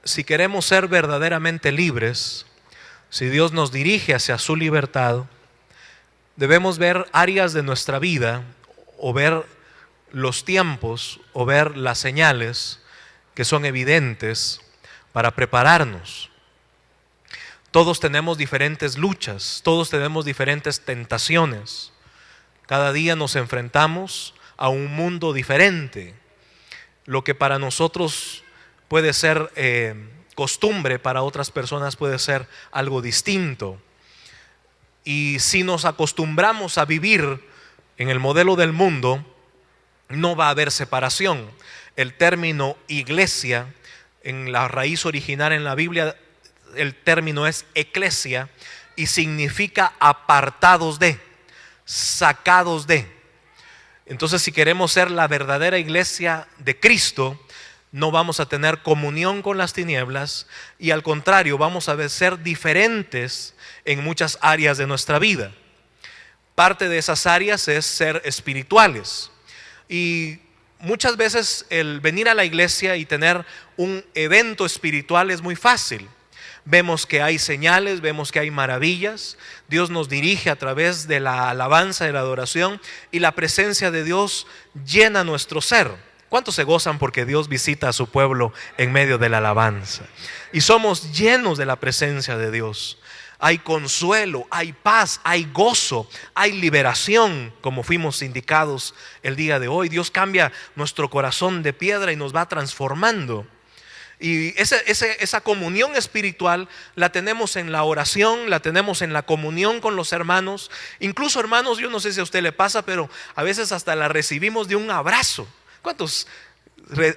si queremos ser verdaderamente libres, si Dios nos dirige hacia su libertad, debemos ver áreas de nuestra vida o ver los tiempos o ver las señales que son evidentes para prepararnos. Todos tenemos diferentes luchas, todos tenemos diferentes tentaciones. Cada día nos enfrentamos a un mundo diferente. Lo que para nosotros puede ser costumbre, para otras personas puede ser algo distinto. Y si nos acostumbramos a vivir en el modelo del mundo, no va a haber separación. El término iglesia, en la raíz original en la Biblia, el término es eclesia y significa apartados de, sacados de. Entonces, si queremos ser la verdadera iglesia de Cristo, no vamos a tener comunión con las tinieblas y al contrario, vamos a ser diferentes en muchas áreas de nuestra vida. Parte de esas áreas es ser espirituales. Y muchas veces el venir a la iglesia y tener un evento espiritual es muy fácil. Vemos que hay señales, vemos que hay maravillas. Dios nos dirige a través de la alabanza, de la adoración, y la presencia de Dios llena nuestro ser. ¿Cuántos se gozan porque Dios visita a su pueblo en medio de la alabanza? Y somos llenos de la presencia de Dios. Hay consuelo, hay paz, hay gozo, hay liberación, como fuimos indicados el día de hoy. Dios cambia nuestro corazón de piedra y nos va transformando. Y esa comunión espiritual la tenemos en la oración, la tenemos en la comunión con los hermanos. Incluso, hermanos, yo no sé si a usted le pasa, pero a veces hasta la recibimos de un abrazo. ¿Cuántos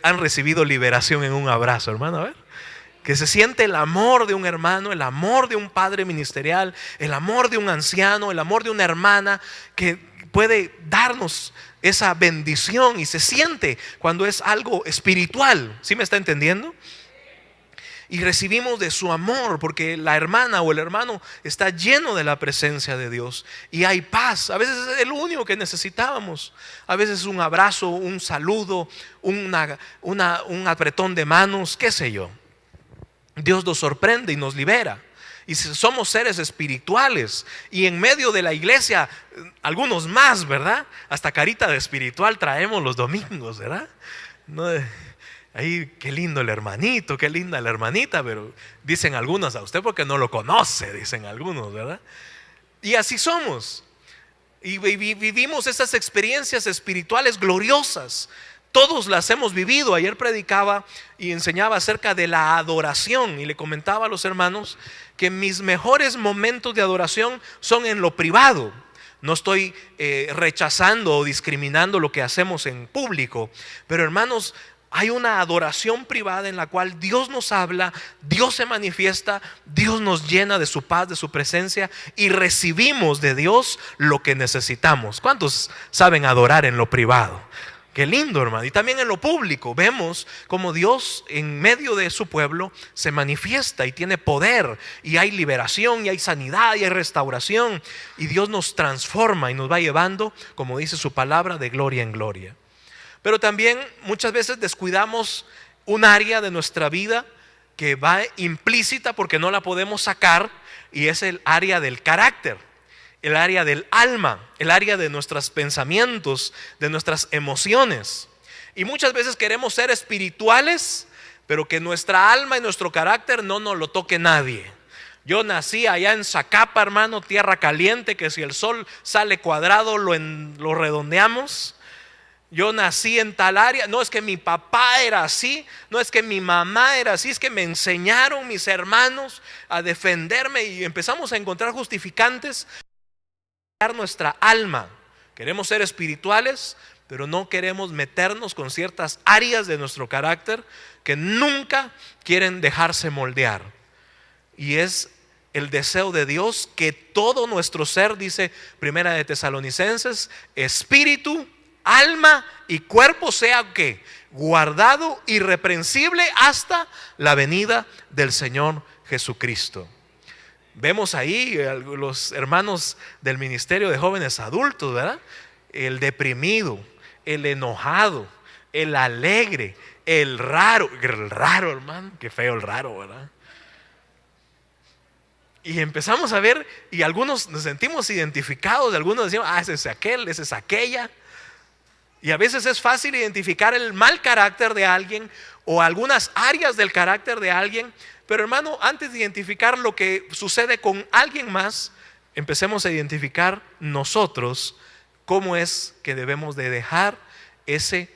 han recibido liberación en un abrazo, hermano? A ver. Que se siente el amor de un hermano, el amor de un padre ministerial, el amor de un anciano, el amor de una hermana que puede darnos esa bendición y se siente cuando es algo espiritual. ¿Sí me está entendiendo? Y recibimos de su amor porque la hermana o el hermano está lleno de la presencia de Dios y hay paz. A veces es el único que necesitábamos. A veces un abrazo, un saludo, un apretón de manos, qué sé yo. Dios nos sorprende y nos libera. Y somos seres espirituales. Y en medio de la iglesia, algunos más, ¿verdad? Hasta carita de espiritual traemos los domingos, ¿verdad? No, ahí, qué lindo el hermanito, qué linda la hermanita. Pero dicen algunos, a usted porque no lo conoce, dicen algunos, ¿verdad? Y así somos. Y vivimos esas experiencias espirituales gloriosas. Todos las hemos vivido. Ayer predicaba y enseñaba acerca de la adoración y le comentaba a los hermanos que mis mejores momentos de adoración son en lo privado. No estoy rechazando o discriminando lo que hacemos en público, pero hermanos, hay una adoración privada en la cual Dios nos habla, Dios se manifiesta, Dios nos llena de su paz, de su presencia y recibimos de Dios lo que necesitamos. ¿Cuántos saben adorar en lo privado? Qué lindo, hermano. Y también en lo público vemos como Dios en medio de su pueblo se manifiesta y tiene poder y hay liberación y hay sanidad y hay restauración y Dios nos transforma y nos va llevando, como dice su palabra, de gloria en gloria. Pero también muchas veces descuidamos un área de nuestra vida que va implícita porque no la podemos sacar y es el área del carácter. El área del alma, el área de nuestros pensamientos, de nuestras emociones. Y muchas veces queremos ser espirituales, pero que nuestra alma y nuestro carácter no nos lo toque nadie. Yo nací allá en Zacapa, hermano, tierra caliente, que si el sol sale cuadrado lo redondeamos. Yo nací en tal área, no es que mi papá era así, no es que mi mamá era así, es que me enseñaron mis hermanos a defenderme y empezamos a encontrar justificantes. Nuestra alma, queremos ser espirituales, pero no queremos meternos con ciertas áreas de nuestro carácter que nunca quieren dejarse moldear. Y es el deseo de Dios que todo nuestro ser, dice Primera de Tesalonicenses, espíritu, alma y cuerpo sea ¿qué? Guardado irreprensible hasta la venida del Señor Jesucristo. Vemos ahí los hermanos del ministerio de jóvenes adultos, ¿verdad? El deprimido, el enojado, el alegre, El raro, hermano, qué feo el raro, ¿verdad? Y empezamos a ver, y algunos nos sentimos identificados, algunos decimos, ese es aquel, ese es aquella. Y a veces es fácil identificar el mal carácter de alguien o algunas áreas del carácter de alguien. Pero hermano, antes de identificar lo que sucede con alguien más, empecemos a identificar nosotros cómo es que debemos de dejar ese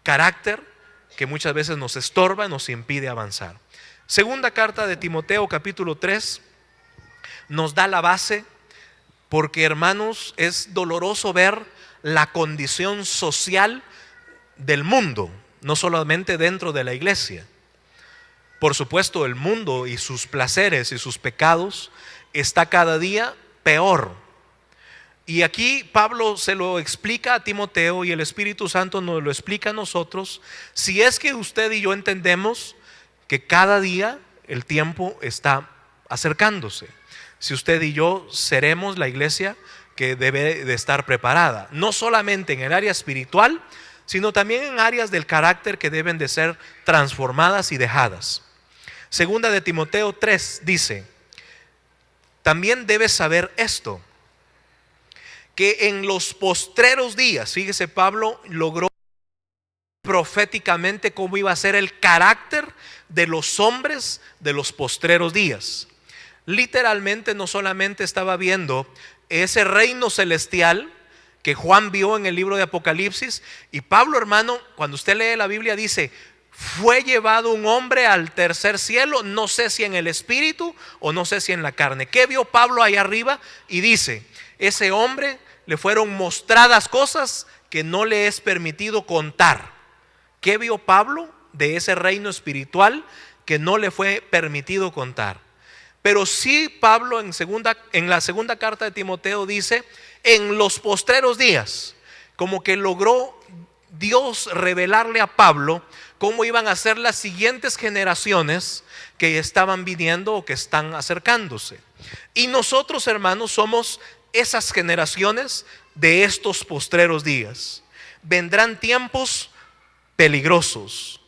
carácter que muchas veces nos estorba, nos impide avanzar. Segunda carta de Timoteo, capítulo 3, nos da la base, porque hermanos, es doloroso ver la condición social del mundo, no solamente dentro de la iglesia. Por supuesto, el mundo y sus placeres y sus pecados está cada día peor. Y aquí Pablo se lo explica a Timoteo y el Espíritu Santo nos lo explica a nosotros. Si es que usted y yo entendemos que cada día el tiempo está acercándose, si usted y yo seremos la iglesia que debe de estar preparada, no solamente en el área espiritual, sino también en áreas del carácter que deben de ser transformadas y dejadas. Segunda de Timoteo 3 dice, también debes saber esto, que en los postreros días, fíjese, Pablo logró proféticamente cómo iba a ser el carácter de los hombres de los postreros días. Literalmente no solamente estaba viendo ese reino celestial que Juan vio en el libro de Apocalipsis, y Pablo, hermano, cuando usted lee la Biblia dice, fue llevado un hombre al tercer cielo, no sé si en el espíritu o no sé si en la carne. ¿Qué vio Pablo ahí arriba? Y dice, ese hombre le fueron mostradas cosas que no le es permitido contar. ¿Qué vio Pablo de ese reino espiritual que no le fue permitido contar? Pero sí Pablo en la segunda carta de Timoteo dice, en los postreros días, como que logró Dios revelarle a Pablo cómo iban a ser las siguientes generaciones que estaban viniendo o que están acercándose. Y nosotros, hermanos, somos esas generaciones de estos postreros días. Vendrán tiempos peligrosos,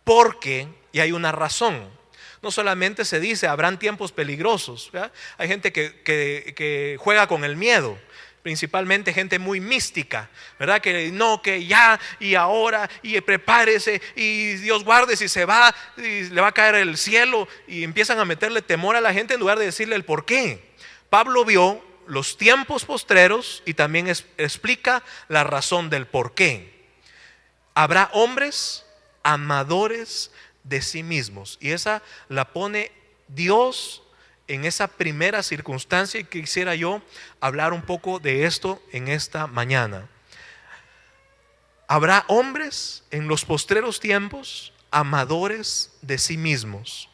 porque, y hay una razón, no solamente se dice habrán tiempos peligrosos, ¿verdad? Hay gente que juega con el miedo, principalmente gente muy mística, ¿verdad? Que no, que ya y ahora y prepárese y Dios guarde si se va y le va a caer el cielo, y empiezan a meterle temor a la gente en lugar de decirle el por qué. Pablo vio los tiempos postreros y también explica la razón del por qué. Habrá hombres amadores de sí mismos, y esa la pone Dios en esa primera circunstancia, y quisiera yo hablar un poco de esto en esta mañana. Habrá hombres en los postreros tiempos amadores de sí mismos.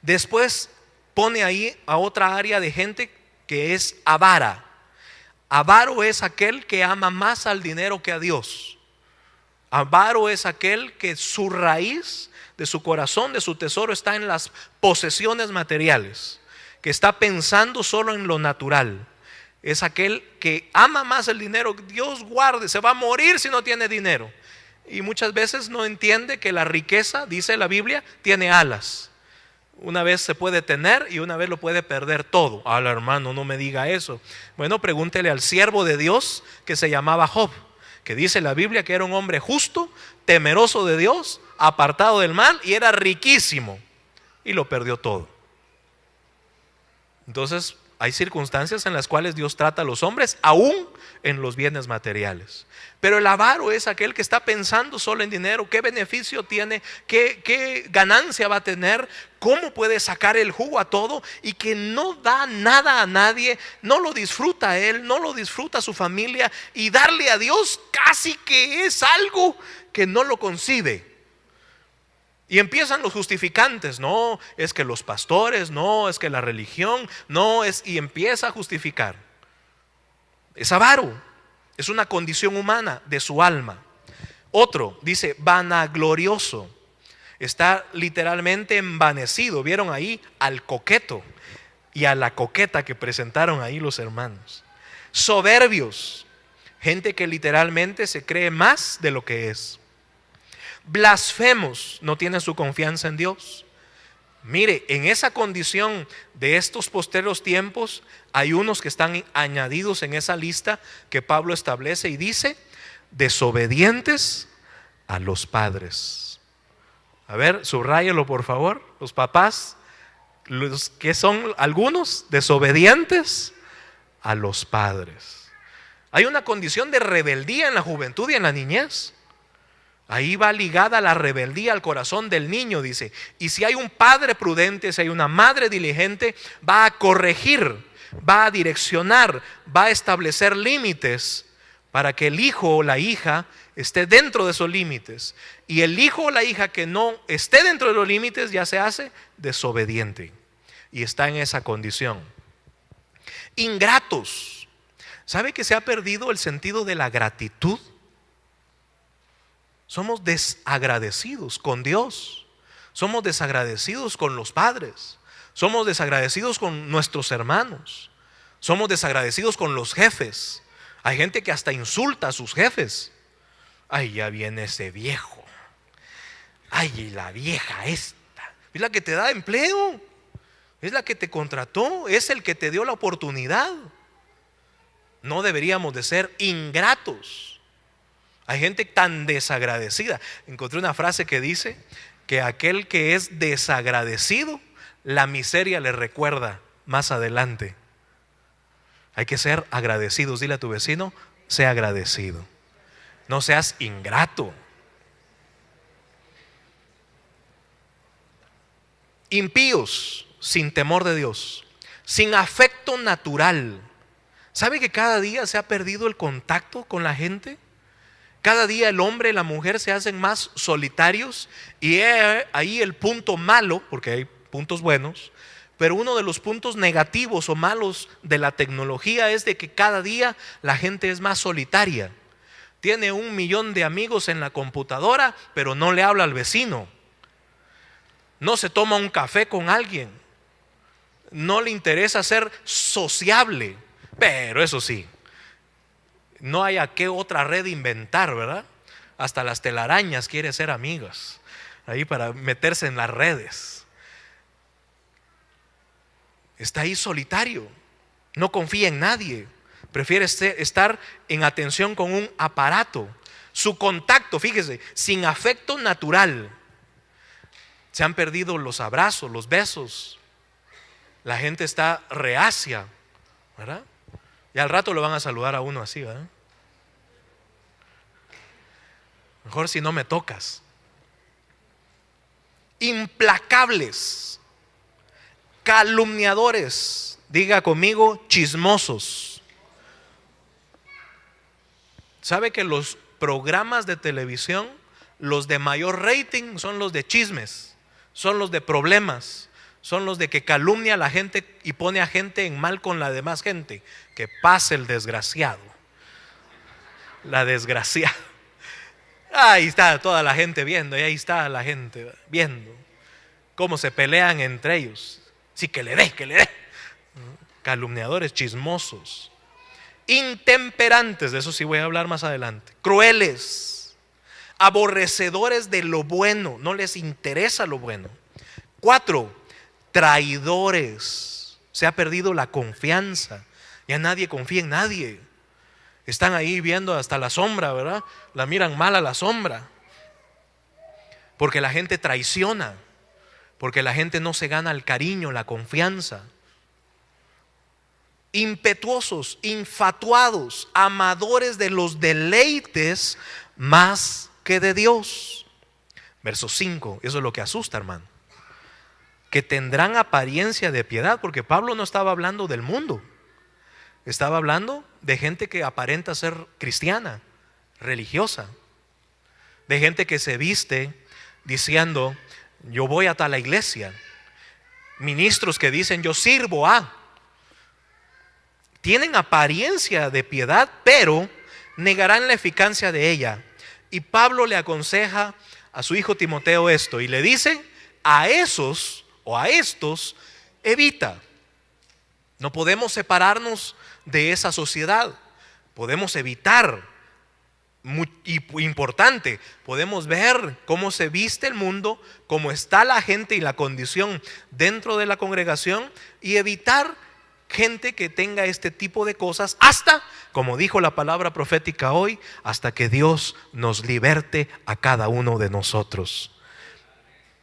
Después pone ahí a otra área de gente que es avara. Avaro es aquel que ama más al dinero que a Dios. Avaro es aquel que su raíz de su corazón, de su tesoro, está en las posesiones materiales, que está pensando solo en lo natural. Es aquel que ama más el dinero. Dios guarde, se va a morir si no tiene dinero. Y muchas veces no entiende que la riqueza, dice la Biblia, tiene alas. Una vez se puede tener y una vez lo puede perder todo. Al hermano, no me diga eso. Bueno, pregúntele al siervo de Dios que se llamaba Job, que dice la Biblia que era un hombre justo, temeroso de Dios, apartado del mal, y era riquísimo, y lo perdió todo. Entonces hay circunstancias en las cuales Dios trata a los hombres aún en los bienes materiales. Pero el avaro es aquel que está pensando solo en dinero. ¿Qué beneficio tiene? ¿Qué ganancia va a tener? ¿Cómo puede sacar el jugo a todo? Y que no da nada a nadie, no lo disfruta él, no lo disfruta su familia, y darle a Dios casi que es algo que no lo concibe. Y empiezan los justificantes, no, es que los pastores, no, es que la religión, no, y empieza a justificar. Es avaro, es una condición humana de su alma. Otro dice vanaglorioso, está literalmente envanecido. Vieron ahí al coqueto y a la coqueta que presentaron ahí los hermanos. Soberbios, gente que literalmente se cree más de lo que es. Blasfemos, no tienen su confianza en Dios. Mire, en esa condición de estos posteriores tiempos, hay unos que están añadidos en esa lista que Pablo establece y dice: desobedientes a los padres. A ver, subráyelo por favor, los papás, los que son algunos desobedientes a los padres. Hay una condición de rebeldía en la juventud y en la niñez. Ahí va ligada la rebeldía al corazón del niño, dice. Y si hay un padre prudente, si hay una madre diligente, va a corregir, va a direccionar, va a establecer límites para que el hijo o la hija esté dentro de esos límites. Y el hijo o la hija que no esté dentro de los límites ya se hace desobediente y está en esa condición. Ingratos. ¿Sabe que se ha perdido el sentido de la gratitud? Somos desagradecidos con Dios, somos desagradecidos con los padres, somos desagradecidos con nuestros hermanos, somos desagradecidos con los jefes. Hay gente que hasta insulta a sus jefes. Ay, ya viene ese viejo. Ay, y la vieja esta. Es la que te da empleo, es la que te contrató, es el que te dio la oportunidad. No deberíamos de ser ingratos. Hay gente tan desagradecida. Encontré una frase que dice que aquel que es desagradecido, la miseria le recuerda más adelante. Hay que ser agradecidos. Dile a tu vecino: sea agradecido, no seas ingrato. Impíos, sin temor de Dios, sin afecto natural. ¿Sabe que cada día se ha perdido el contacto con la gente? Cada día el hombre y la mujer se hacen más solitarios, y ahí el punto malo, porque hay puntos buenos, pero uno de los puntos negativos o malos de la tecnología es de que cada día la gente es más solitaria. Tiene 1 millón de amigos en la computadora, pero no le habla al vecino. No se toma un café con alguien. No le interesa ser sociable, pero eso sí, no hay a qué otra red inventar, ¿verdad? Hasta las telarañas quiere ser amigas, ahí para meterse en las redes. Está ahí solitario, no confía en nadie, prefiere estar en atención con un aparato. Su contacto, fíjese, sin afecto natural. Se han perdido los abrazos, los besos. La gente está reacia, ¿verdad? Y al rato le van a saludar a uno así, ¿verdad? Mejor si no me tocas. Implacables, calumniadores, diga conmigo, chismosos. ¿Sabe que los programas de televisión, los de mayor rating, son los de chismes, son los de problemas, son los de que calumnia a la gente y pone a gente en mal con la demás gente? Que pase el desgraciado, la desgraciada. Ahí está toda la gente viendo, y ahí está la gente viendo cómo se pelean entre ellos. Sí, que le dé. Calumniadores, chismosos, intemperantes, de eso sí voy a hablar más adelante, crueles, aborrecedores de lo bueno, no les interesa lo bueno. 4, traidores. Se ha perdido la confianza, ya nadie confía en nadie. Están ahí viendo hasta la sombra, ¿verdad? La miran mal a la sombra, porque la gente traiciona, porque la gente no se gana el cariño, la confianza. Impetuosos, infatuados, amadores de los deleites más que de Dios. Verso 5, eso es lo que asusta, hermano. Que tendrán apariencia de piedad, porque Pablo no estaba hablando del mundo. Estaba hablando de gente que aparenta ser cristiana, religiosa, de gente que se viste diciendo: yo voy a tal iglesia. Ministros que dicen: yo sirvo a. Tienen apariencia de piedad, pero negarán la eficacia de ella. Y Pablo le aconseja a su hijo Timoteo esto, y le dice: a esos o a estos evita. No podemos separarnos de esa sociedad, podemos evitar importante, podemos ver cómo se viste el mundo, cómo está la gente y la condición dentro de la congregación, y evitar gente que tenga este tipo de cosas hasta, como dijo la palabra profética hoy, hasta que Dios nos liberte a cada uno de nosotros.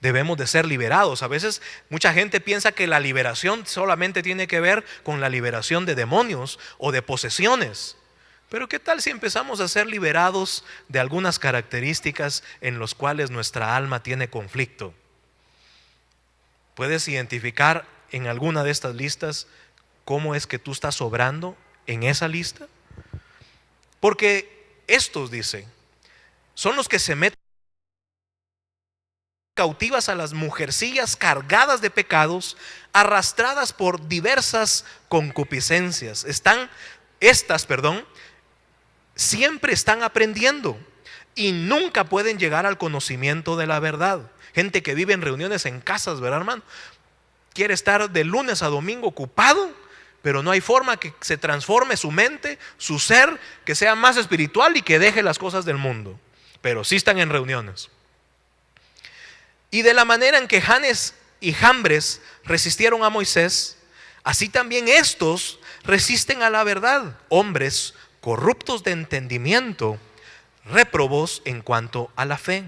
Debemos de ser liberados. A veces mucha gente piensa que la liberación solamente tiene que ver con la liberación de demonios o de posesiones. Pero ¿qué tal si empezamos a ser liberados de algunas características en las cuales nuestra alma tiene conflicto? ¿Puedes identificar en alguna de estas listas cómo es que tú estás obrando en esa lista? Porque estos, dice, son los que se meten cautivas a las mujercillas cargadas de pecados, arrastradas por diversas concupiscencias. Siempre están aprendiendo y nunca pueden llegar al conocimiento de la verdad. Gente que vive en reuniones en casas, ¿verdad, hermano? Quiere estar de lunes a domingo ocupado, pero no hay forma que se transforme su mente, su ser, que sea más espiritual y que deje las cosas del mundo. Pero sí están en reuniones. Y de la manera en que Janes y Jambres resistieron a Moisés, así también estos resisten a la verdad. Hombres corruptos de entendimiento, réprobos en cuanto a la fe.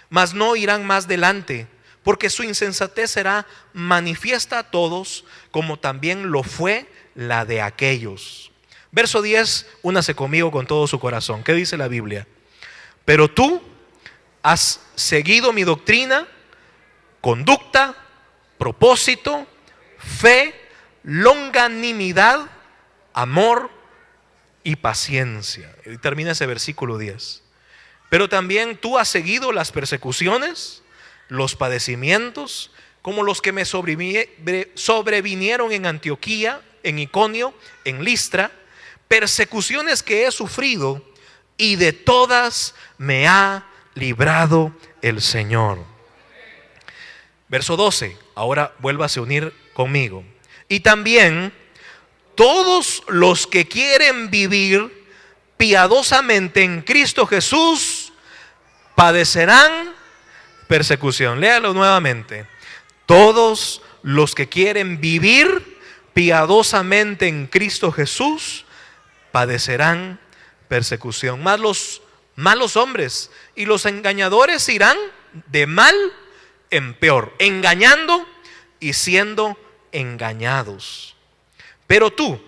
Mas no irán más delante, porque su insensatez será manifiesta a todos, como también lo fue la de aquellos. Verso 10, únase conmigo con todo su corazón. ¿Qué dice la Biblia? Pero tú has seguido mi doctrina, conducta, propósito, fe, longanimidad, amor y paciencia. Y termina ese versículo 10. Pero también tú has seguido las persecuciones, los padecimientos, como los que me sobrevinieron en Antioquía, en Iconio, en Listra, persecuciones que he sufrido, y de todas me ha librado el Señor. Verso 12, ahora vuélvase a unir conmigo. Y también todos los que quieren vivir piadosamente en Cristo Jesús padecerán persecución. Léalo nuevamente. Todos los que quieren vivir piadosamente en Cristo Jesús padecerán persecución. Más los malos hombres y los engañadores irán de mal en peor, engañando y siendo engañados. Pero tú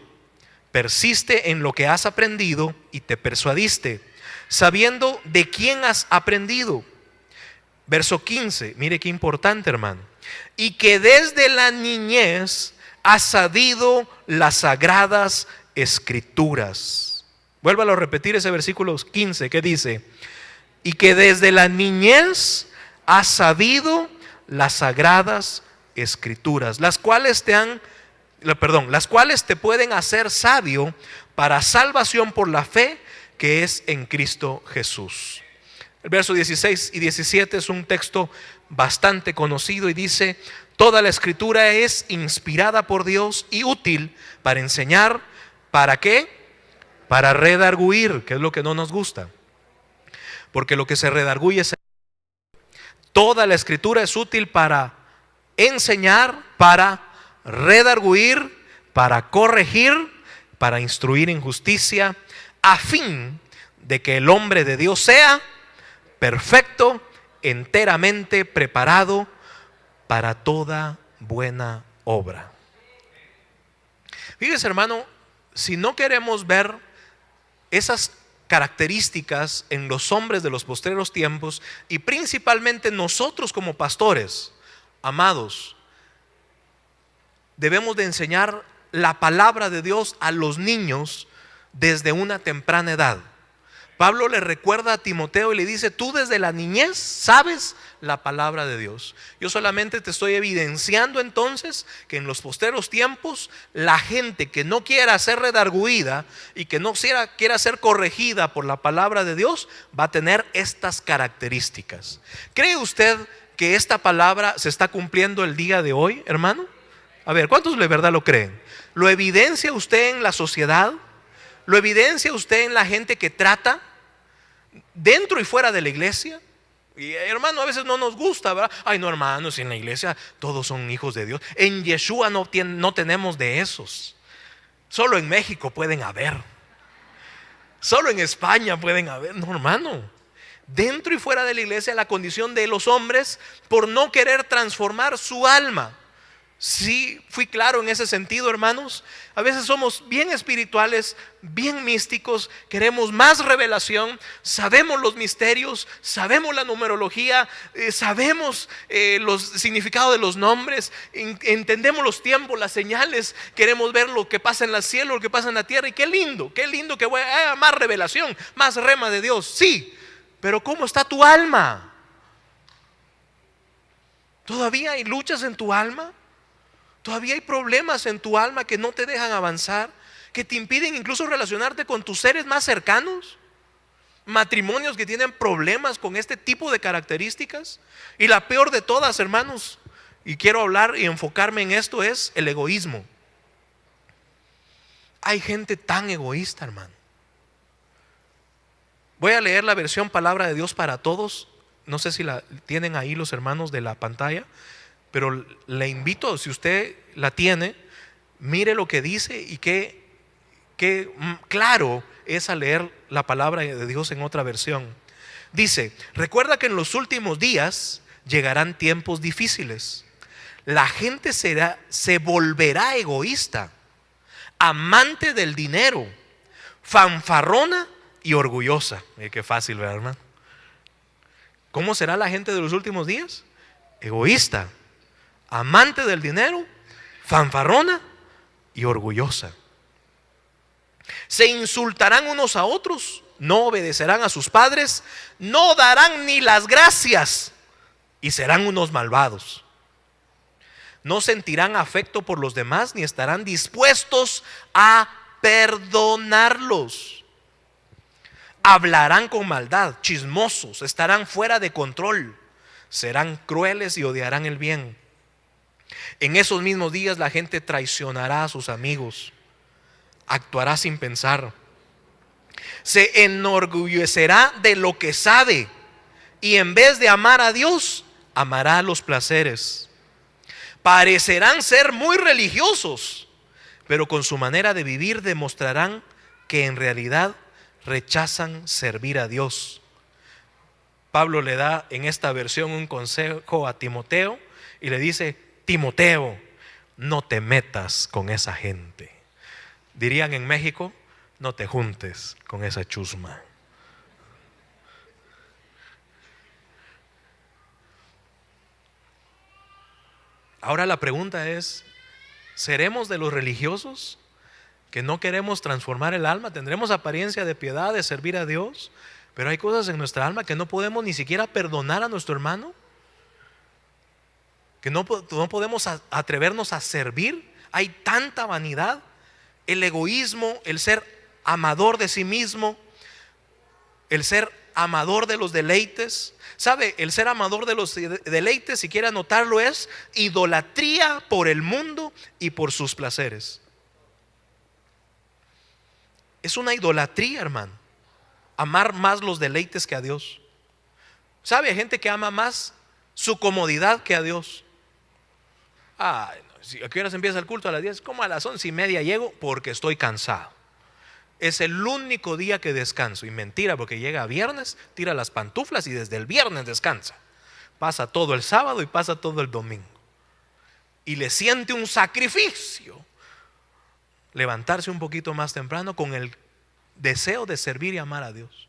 persiste en lo que has aprendido y te persuadiste, sabiendo de quién has aprendido. Verso 15, mire qué importante, hermano. Y que desde la niñez has sabido las sagradas escrituras. Vuélvalo a repetir ese versículo 15 que dice: y que desde la niñez has sabido las sagradas escrituras, las cuales te pueden hacer sabio para salvación por la fe que es en Cristo Jesús. El verso 16 y 17 es un texto bastante conocido y dice: toda la escritura es inspirada por Dios y útil para enseñar. ¿Para qué? Para redarguir, que es lo que no nos gusta. Porque lo que se redarguye es... Toda la escritura es útil para enseñar, para redarguir, para corregir, para instruir en justicia, a fin de que el hombre de Dios sea perfecto, enteramente preparado para toda buena obra. Fíjese, hermano, si no queremos ver esas características en los hombres de los postreros tiempos, y principalmente nosotros como pastores, amados, debemos de enseñar la palabra de Dios a los niños desde una temprana edad. Pablo le recuerda a Timoteo y le dice: tú desde la niñez sabes la palabra de Dios. Yo solamente te estoy evidenciando entonces que en los postreros tiempos la gente que no quiera ser redarguida y que no quiera ser corregida por la palabra de Dios va a tener estas características. ¿Cree usted que esta palabra se está cumpliendo el día de hoy, hermano? A ver, ¿cuántos de verdad lo creen? ¿Lo evidencia usted en la sociedad? ¿Lo evidencia usted en la gente que trata? dentro y fuera de la iglesia. Y hermano, a veces no nos gusta, ¿verdad? Ay, no, hermanos, en la iglesia todos son hijos de Dios. En Yeshua no tenemos de esos. Solo en México pueden haber. Solo en España pueden haber. No, hermano. Dentro y fuera de la iglesia, la condición de los hombres por no querer transformar su alma. Sí, fui claro en ese sentido, hermanos. A veces somos bien espirituales, bien místicos, queremos más revelación, sabemos los misterios, sabemos la numerología, sabemos los significados de los nombres, entendemos los tiempos, las señales, queremos ver lo que pasa en el cielo, lo que pasa en la tierra. Y qué lindo que voy a más revelación, más rema de Dios. Sí, pero ¿cómo está tu alma? ¿Todavía hay luchas en tu alma? ¿Todavía hay problemas en tu alma que no te dejan avanzar? ¿Que te impiden incluso relacionarte con tus seres más cercanos? Matrimonios que tienen problemas con este tipo de características. Y la peor de todas, hermanos, y quiero hablar y enfocarme en esto, es el egoísmo. Hay gente tan egoísta, hermano. Voy a leer la versión Palabra de Dios para Todos. No sé si la tienen ahí los hermanos de la pantalla, pero le invito, si usted la tiene, mire lo que dice y qué claro es al leer la palabra de Dios en otra versión. Dice: recuerda que en los últimos días llegarán tiempos difíciles. La gente se volverá egoísta, amante del dinero, fanfarrona y orgullosa. Qué fácil, ¿verdad, hermano? ¿Cómo será la gente de los últimos días? Egoísta, amante del dinero, fanfarrona y orgullosa. Se insultarán unos a otros, no obedecerán a sus padres, no darán ni las gracias y serán unos malvados. No sentirán afecto por los demás ni estarán dispuestos a perdonarlos. Hablarán con maldad, chismosos, estarán fuera de control, serán crueles y odiarán el bien. En esos mismos días la gente traicionará a sus amigos, actuará sin pensar, se enorgullecerá de lo que sabe y en vez de amar a Dios, amará los placeres. Parecerán ser muy religiosos, pero con su manera de vivir demostrarán que en realidad rechazan servir a Dios. Pablo le da en esta versión un consejo a Timoteo y le dice: Timoteo, no te metas con esa gente. Dirían en México: no te juntes con esa chusma. Ahora la pregunta es: ¿seremos de los religiosos que no queremos transformar el alma? Tendremos apariencia de piedad, de servir a Dios, pero hay cosas en nuestra alma que no podemos ni siquiera perdonar a nuestro hermano, que no podemos atrevernos a servir. Hay tanta vanidad, el egoísmo, el ser amador de sí mismo, el ser amador de los deleites. ¿Sabe? El ser amador de los deleites, si quiere anotarlo, es idolatría por el mundo y por sus placeres. Es una idolatría, hermano, amar más los deleites que a Dios. ¿Sabe? Hay gente que ama más su comodidad que a Dios. ¿A qué horas empieza el culto? A las 10. Como a las 11:30 llego porque estoy cansado. Es el único día que descanso. Y mentira, porque llega viernes, tira las pantuflas y desde el viernes descansa. Pasa todo el sábado y pasa todo el domingo. Y le siente un sacrificio levantarse un poquito más temprano con el deseo de servir y amar a Dios.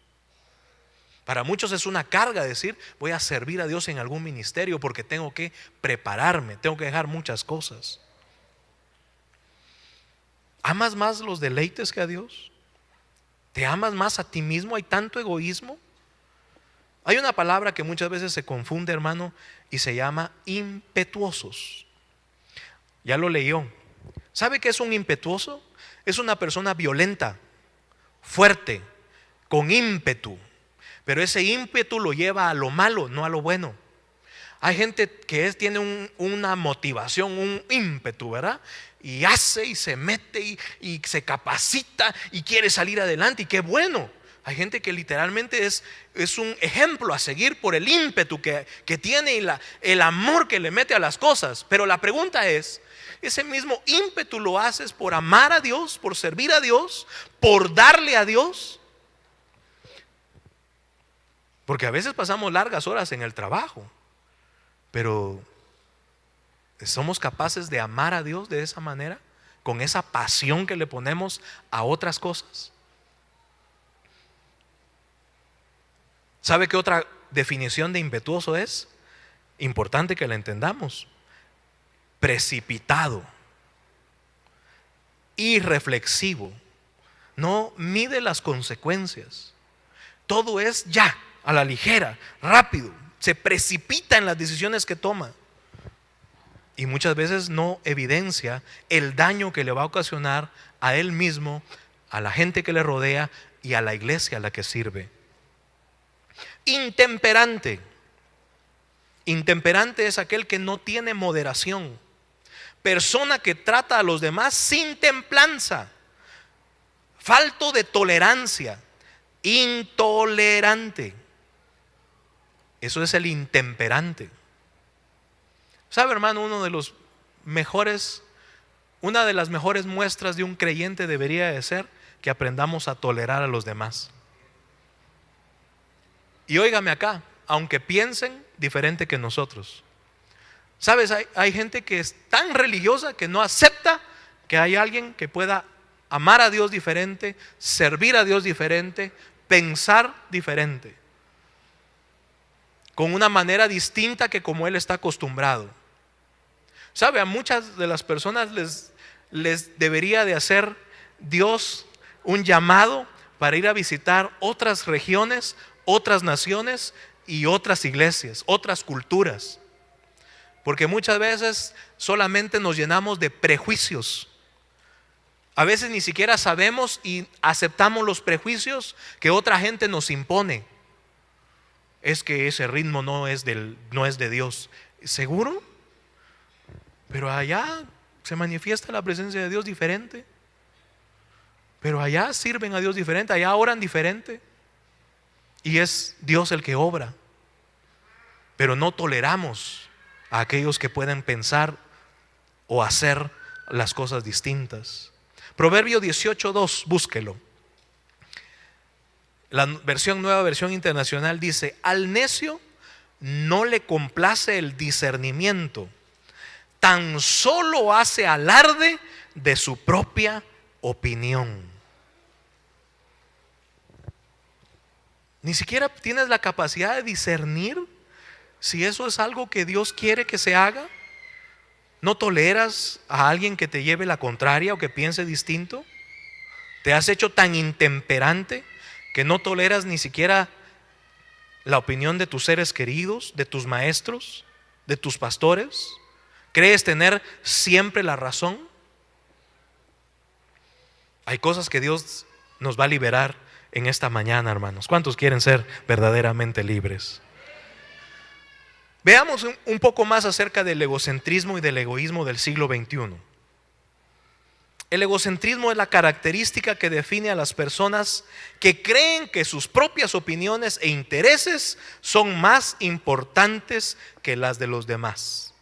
Para muchos es una carga decir: voy a servir a Dios en algún ministerio porque tengo que prepararme, tengo que dejar muchas cosas. ¿Amas más los deleites que a Dios? ¿Te amas más a ti mismo? ¿Hay tanto egoísmo? Hay una palabra que muchas veces se confunde, hermano, y se llama impetuosos. Ya lo leyó. ¿Sabe qué es un impetuoso? Es una persona violenta, fuerte, con ímpetu. Pero ese ímpetu lo lleva a lo malo, no a lo bueno. Hay gente que tiene una motivación, un ímpetu, ¿verdad? Y hace y se mete y se capacita y quiere salir adelante. Y qué bueno. Hay gente que literalmente es un ejemplo a seguir por el ímpetu que tiene y el amor que le mete a las cosas. Pero la pregunta es, ¿ese mismo ímpetu lo haces por amar a Dios, por servir a Dios, por darle a Dios? Porque a veces pasamos largas horas en el trabajo, pero ¿somos capaces de amar a Dios de esa manera? Con esa pasión que le ponemos a otras cosas. ¿Sabe qué otra definición de impetuoso es? Importante que la entendamos. Precipitado, irreflexivo, no mide las consecuencias. Todo es ya, a la ligera, rápido, se precipita en las decisiones que toma. Y muchas veces no evidencia el daño que le va a ocasionar a él mismo, a la gente que le rodea y a la iglesia a la que sirve. Intemperante. Intemperante es aquel que no tiene moderación. Persona que trata a los demás sin templanza. Falto de tolerancia. Intolerante. Eso es el intemperante. ¿Sabe, hermano? Una de las mejores muestras de un creyente debería de ser que aprendamos a tolerar a los demás. Y óigame acá, aunque piensen diferente que nosotros. ¿Sabes? Hay gente que es tan religiosa que no acepta que hay alguien que pueda amar a Dios diferente, servir a Dios diferente, pensar diferente, con una manera distinta que como él está acostumbrado. ¿Sabe? A muchas de las personas les debería de hacer Dios un llamado para ir a visitar otras regiones, otras naciones y otras iglesias, otras culturas. Porque muchas veces solamente nos llenamos de prejuicios. A veces ni siquiera sabemos y aceptamos los prejuicios que otra gente nos impone. Es que ese ritmo no es de Dios. ¿Seguro? Pero allá se manifiesta la presencia de Dios diferente. Pero allá sirven a Dios diferente, allá oran diferente. Y es Dios el que obra. Pero no toleramos a aquellos que pueden pensar o hacer las cosas distintas. Proverbio 18:2, búsquelo. La nueva versión internacional dice: al necio no le complace el discernimiento, tan solo hace alarde de su propia opinión. Ni siquiera tienes la capacidad de discernir si eso es algo que Dios quiere que se haga. ¿No toleras a alguien que te lleve la contraria o que piense distinto? ¿Te has hecho tan intemperante que no toleras ni siquiera la opinión de tus seres queridos, de tus maestros, de tus pastores? ¿Crees tener siempre la razón? Hay cosas que Dios nos va a liberar en esta mañana, hermanos. ¿Cuántos quieren ser verdaderamente libres? Veamos un poco más acerca del egocentrismo y del egoísmo del siglo XXI. El egocentrismo es la característica que define a las personas que creen que sus propias opiniones e intereses son más importantes que las de los demás.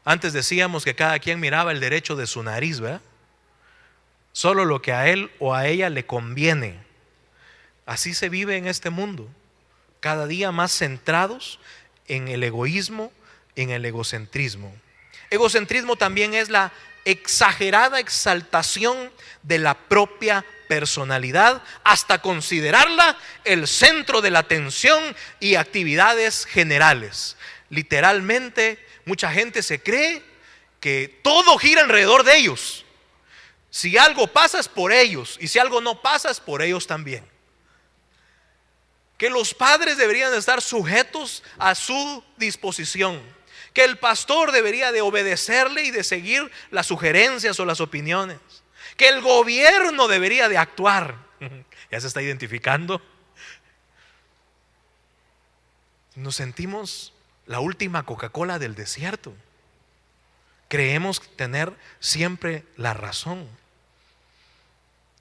Antes decíamos que cada quien miraba el derecho de su nariz, ¿verdad? Solo lo que a él o a ella le conviene. Así se vive en este mundo, cada día más centrados en el egoísmo, en el egocentrismo. Egocentrismo también es la exagerada exaltación de la propia personalidad hasta considerarla el centro de la atención y actividades generales. Literalmente, mucha gente se cree que todo gira alrededor de ellos. Si algo pasa es por ellos, y si algo no pasa es por ellos también. Que los padres deberían estar sujetos a su disposición, que el pastor debería de obedecerle y de seguir las sugerencias o las opiniones, que el gobierno debería de actuar. ¿Ya se está identificando? Nos sentimos la última Coca-Cola del desierto. Creemos tener siempre la razón,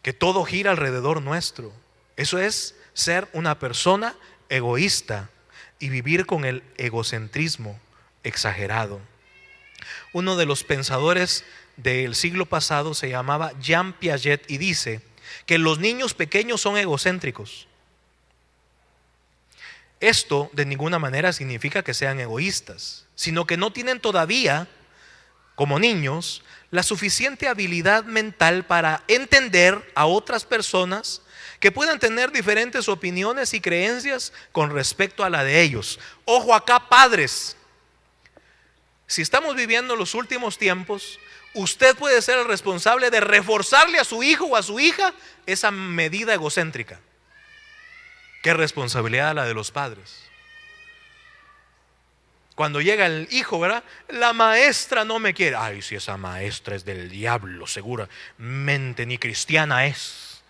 que todo gira alrededor nuestro. Eso es ser una persona egoísta y vivir con el egocentrismo exagerado. Uno de los pensadores del siglo pasado se llamaba Jean Piaget y dice que los niños pequeños son egocéntricos. Esto de ninguna manera significa que sean egoístas, sino que no tienen todavía, como niños, la suficiente habilidad mental para entender a otras personas que puedan tener diferentes opiniones y creencias con respecto a la de ellos. Ojo acá, padres. Si estamos viviendo los últimos tiempos, usted puede ser el responsable de reforzarle a su hijo o a su hija esa medida egocéntrica. Qué responsabilidad la de los padres. Cuando llega el hijo, ¿verdad? La maestra no me quiere. Ay, si esa maestra es del diablo, seguramente ni cristiana es.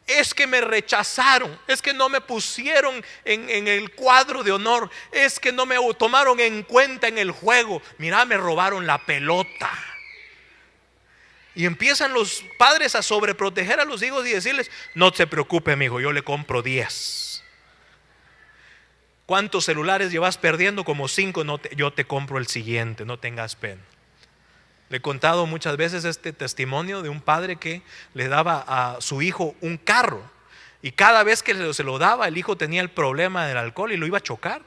Es que me rechazaron, es que no me pusieron en el cuadro de honor, es que no me tomaron en cuenta en el juego. Mira, me robaron la pelota. Y empiezan los padres a sobreproteger a los hijos y decirles: no se preocupe, mi hijo, yo le compro 10. ¿Cuántos celulares llevas perdiendo? Como 5. Yo te compro el siguiente, no tengas pena. Le he contado muchas veces este testimonio de un padre que le daba a su hijo un carro, y cada vez que se lo daba, el hijo tenía el problema del alcohol y lo iba a chocar,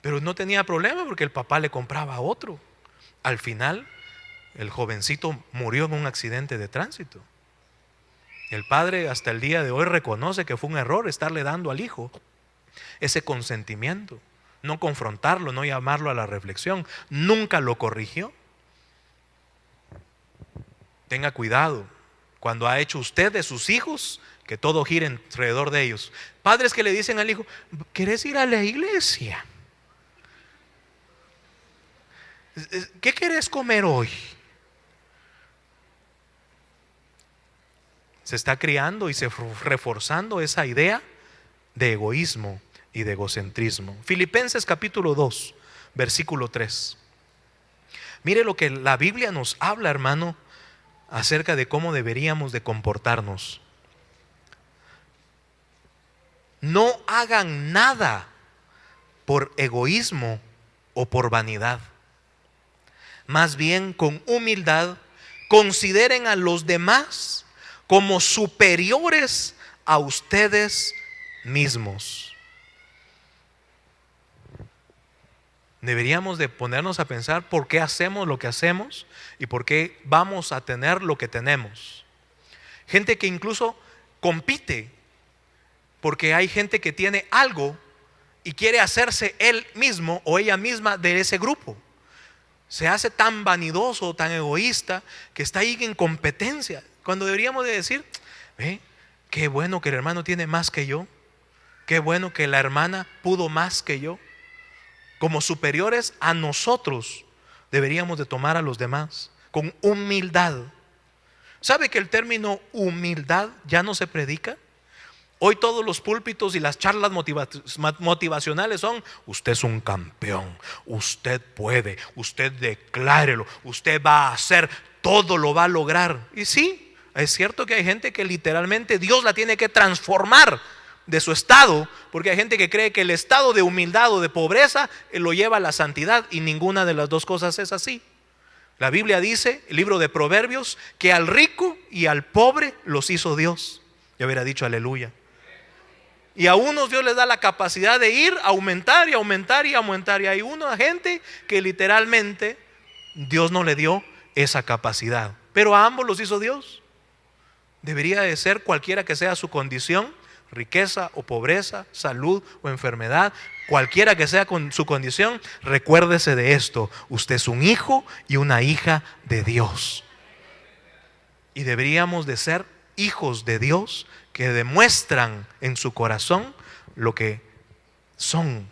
pero no tenía problema porque el papá le compraba otro. Al final el jovencito murió en un accidente de tránsito. El padre hasta el día de hoy reconoce que fue un error estarle dando al hijo ese consentimiento, no confrontarlo, no llamarlo a la reflexión. Nunca lo corrigió. Tenga cuidado cuando ha hecho usted de sus hijos que todo gire alrededor de ellos. Padres que le dicen al hijo: ¿quieres ir a la iglesia? ¿Qué quieres comer hoy? Se está criando y se reforzando esa idea de egoísmo y de egocentrismo. Filipenses capítulo 2, versículo 3. Mire lo que la Biblia nos habla, hermano, acerca de cómo deberíamos de comportarnos. No hagan nada por egoísmo o por vanidad. Más bien, con humildad, consideren a los demás como superiores a ustedes mismos. Deberíamos de ponernos a pensar por qué hacemos lo que hacemos y por qué vamos a tener lo que tenemos. Gente que incluso compite porque hay gente que tiene algo y quiere hacerse él mismo o ella misma de ese grupo. Se hace tan vanidoso, tan egoísta, que está ahí en competencia, cuando deberíamos de decir: qué bueno que el hermano tiene más que yo, qué bueno que la hermana pudo más que yo. Como superiores a nosotros deberíamos de tomar a los demás con humildad. ¿Sabe que el término humildad ya no se predica? Hoy todos los púlpitos y las charlas motivacionales son: usted es un campeón, usted puede, usted declárelo, usted va a hacer, todo lo va a lograr. Y sí, es cierto que hay gente que literalmente Dios la tiene que transformar de su estado, porque hay gente que cree que el estado de humildad o de pobreza lo lleva a la santidad, y ninguna de las dos cosas es así. La Biblia dice, el libro de Proverbios, que al rico y al pobre los hizo Dios. Yo hubiera dicho aleluya. Y a unos Dios les da la capacidad de ir, aumentar y aumentar y aumentar, y hay una gente que literalmente Dios no le dio esa capacidad, pero a ambos los hizo Dios. Debería de ser cualquiera que sea su condición, riqueza o pobreza, salud o enfermedad, cualquiera que sea con su condición, recuérdese de esto: usted es un hijo y una hija de Dios. Y deberíamos de ser hijos de Dios que demuestran en su corazón lo que son,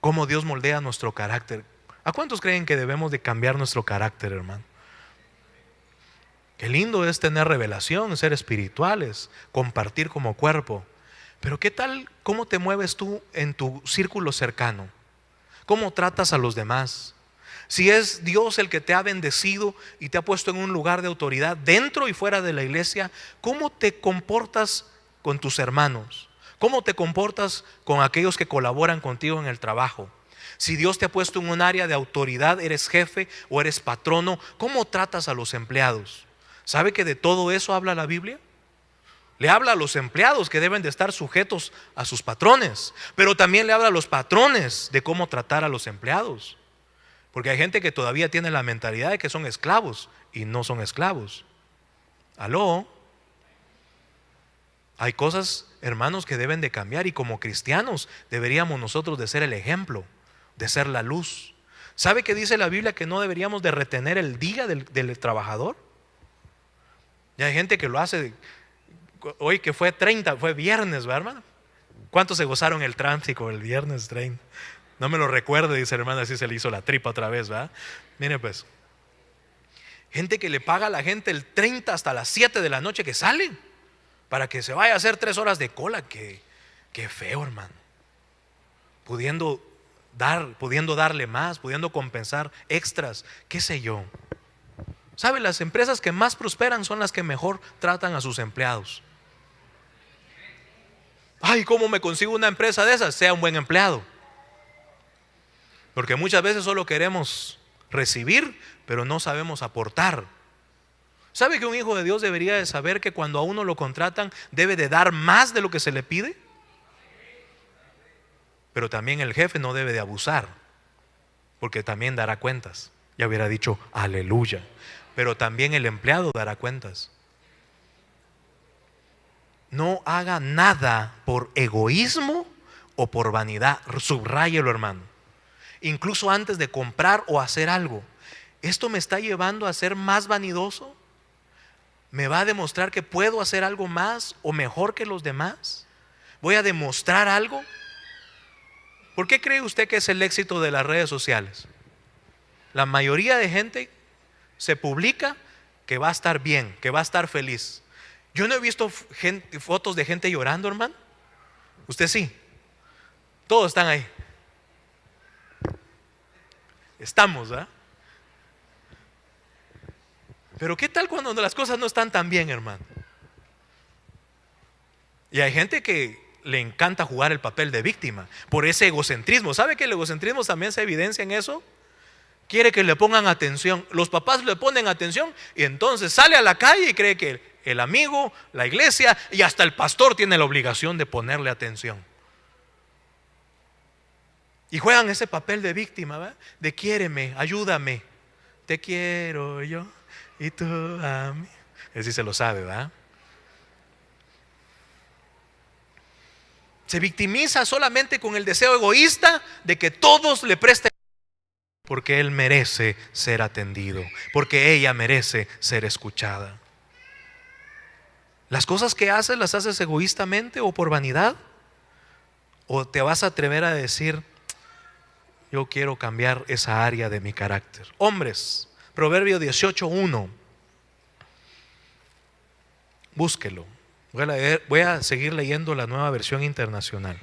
cómo Dios moldea nuestro carácter. ¿A cuántos creen que debemos de cambiar nuestro carácter, hermano? Qué lindo es tener revelación, ser espirituales, compartir como cuerpo. Pero ¿qué tal cómo te mueves tú en tu círculo cercano? ¿Cómo tratas a los demás? si es Dios el que te ha bendecido y te ha puesto en un lugar de autoridad dentro y fuera de la iglesia, ¿cómo te comportas con tus hermanos? ¿Cómo te comportas con aquellos que colaboran contigo en el trabajo? Si Dios te ha puesto en un área de autoridad, eres jefe o eres patrono, ¿cómo tratas a los empleados? ¿Sabe que de todo eso habla la Biblia? Le habla a los empleados que deben de estar sujetos a sus patrones, pero también le habla a los patrones de cómo tratar a los empleados. Porque hay gente que todavía tiene la mentalidad de que son esclavos y no son esclavos. ¿Aló? Hay cosas, hermanos, que deben de cambiar, y como cristianos deberíamos nosotros de ser el ejemplo, de ser la luz. ¿Sabe que dice la Biblia que no deberíamos de retener el día del trabajador? Y hay gente que lo hace. Hoy que fue 30, fue viernes, ¿verdad, hermano? ¿Cuántos se gozaron el tránsito el viernes 30? No me lo recuerde, dice hermana, así se le hizo la tripa otra vez, ¿verdad? Mire pues, gente que le paga a la gente el 30 hasta las 7 de la noche que salen, para que se vaya a hacer 3 horas de cola. Qué feo, hermano. Pudiendo darle más, pudiendo compensar extras, qué sé yo. ¿Sabe? Las empresas que más prosperan son las que mejor tratan a sus empleados. Ay, ¿cómo me consigo una empresa de esas? Sea un buen empleado. Porque muchas veces solo queremos recibir, pero no sabemos aportar. ¿Sabe que un hijo de Dios debería de saber que cuando a uno lo contratan debe de dar más de lo que se le pide? Pero también el jefe no debe de abusar, porque también dará cuentas. Ya hubiera dicho aleluya. Pero también el empleado dará cuentas. No haga nada por egoísmo o por vanidad. Subráyelo, hermano. Incluso antes de comprar o hacer algo. ¿Esto me está llevando a ser más vanidoso? ¿Me va a demostrar que puedo hacer algo más o mejor que los demás? ¿Voy a demostrar algo? ¿Por qué cree usted que es el éxito de las redes sociales? La mayoría de gente se publica que va a estar bien, que va a estar feliz. Yo no he visto fotos de gente llorando, hermano. Usted sí. Todos están ahí. Estamos, ¿verdad? Pero ¿qué tal cuando las cosas no están tan bien, hermano? Y hay gente que le encanta jugar el papel de víctima por ese egocentrismo. ¿Sabe que el egocentrismo también se evidencia en eso? Quiere que le pongan atención. Los papás le ponen atención y entonces sale a la calle y cree que el amigo, la iglesia y hasta el pastor tiene la obligación de ponerle atención. Y juegan ese papel de víctima, ¿verdad? De quiéreme, ayúdame. Te quiero yo y tú a mí. Él sí se lo sabe, ¿verdad? Se victimiza solamente con el deseo egoísta de que todos le presten, porque él merece ser atendido, porque ella merece ser escuchada. ¿Las cosas que haces las haces egoístamente o por vanidad? ¿O te vas a atrever a decir, yo quiero cambiar esa área de mi carácter? Hombres, Proverbio 18:1. Búsquelo. Voy a seguir leyendo la Nueva Versión Internacional.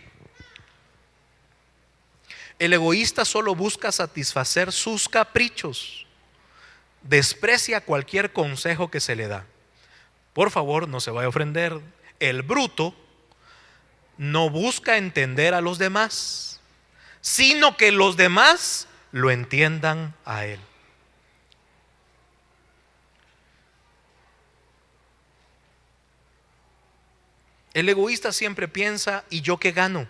El egoísta solo busca satisfacer sus caprichos. Desprecia cualquier consejo que se le da. Por favor, no se vaya a ofender. El bruto no busca entender a los demás, sino que los demás lo entiendan a él. El egoísta siempre piensa, ¿y yo qué gano?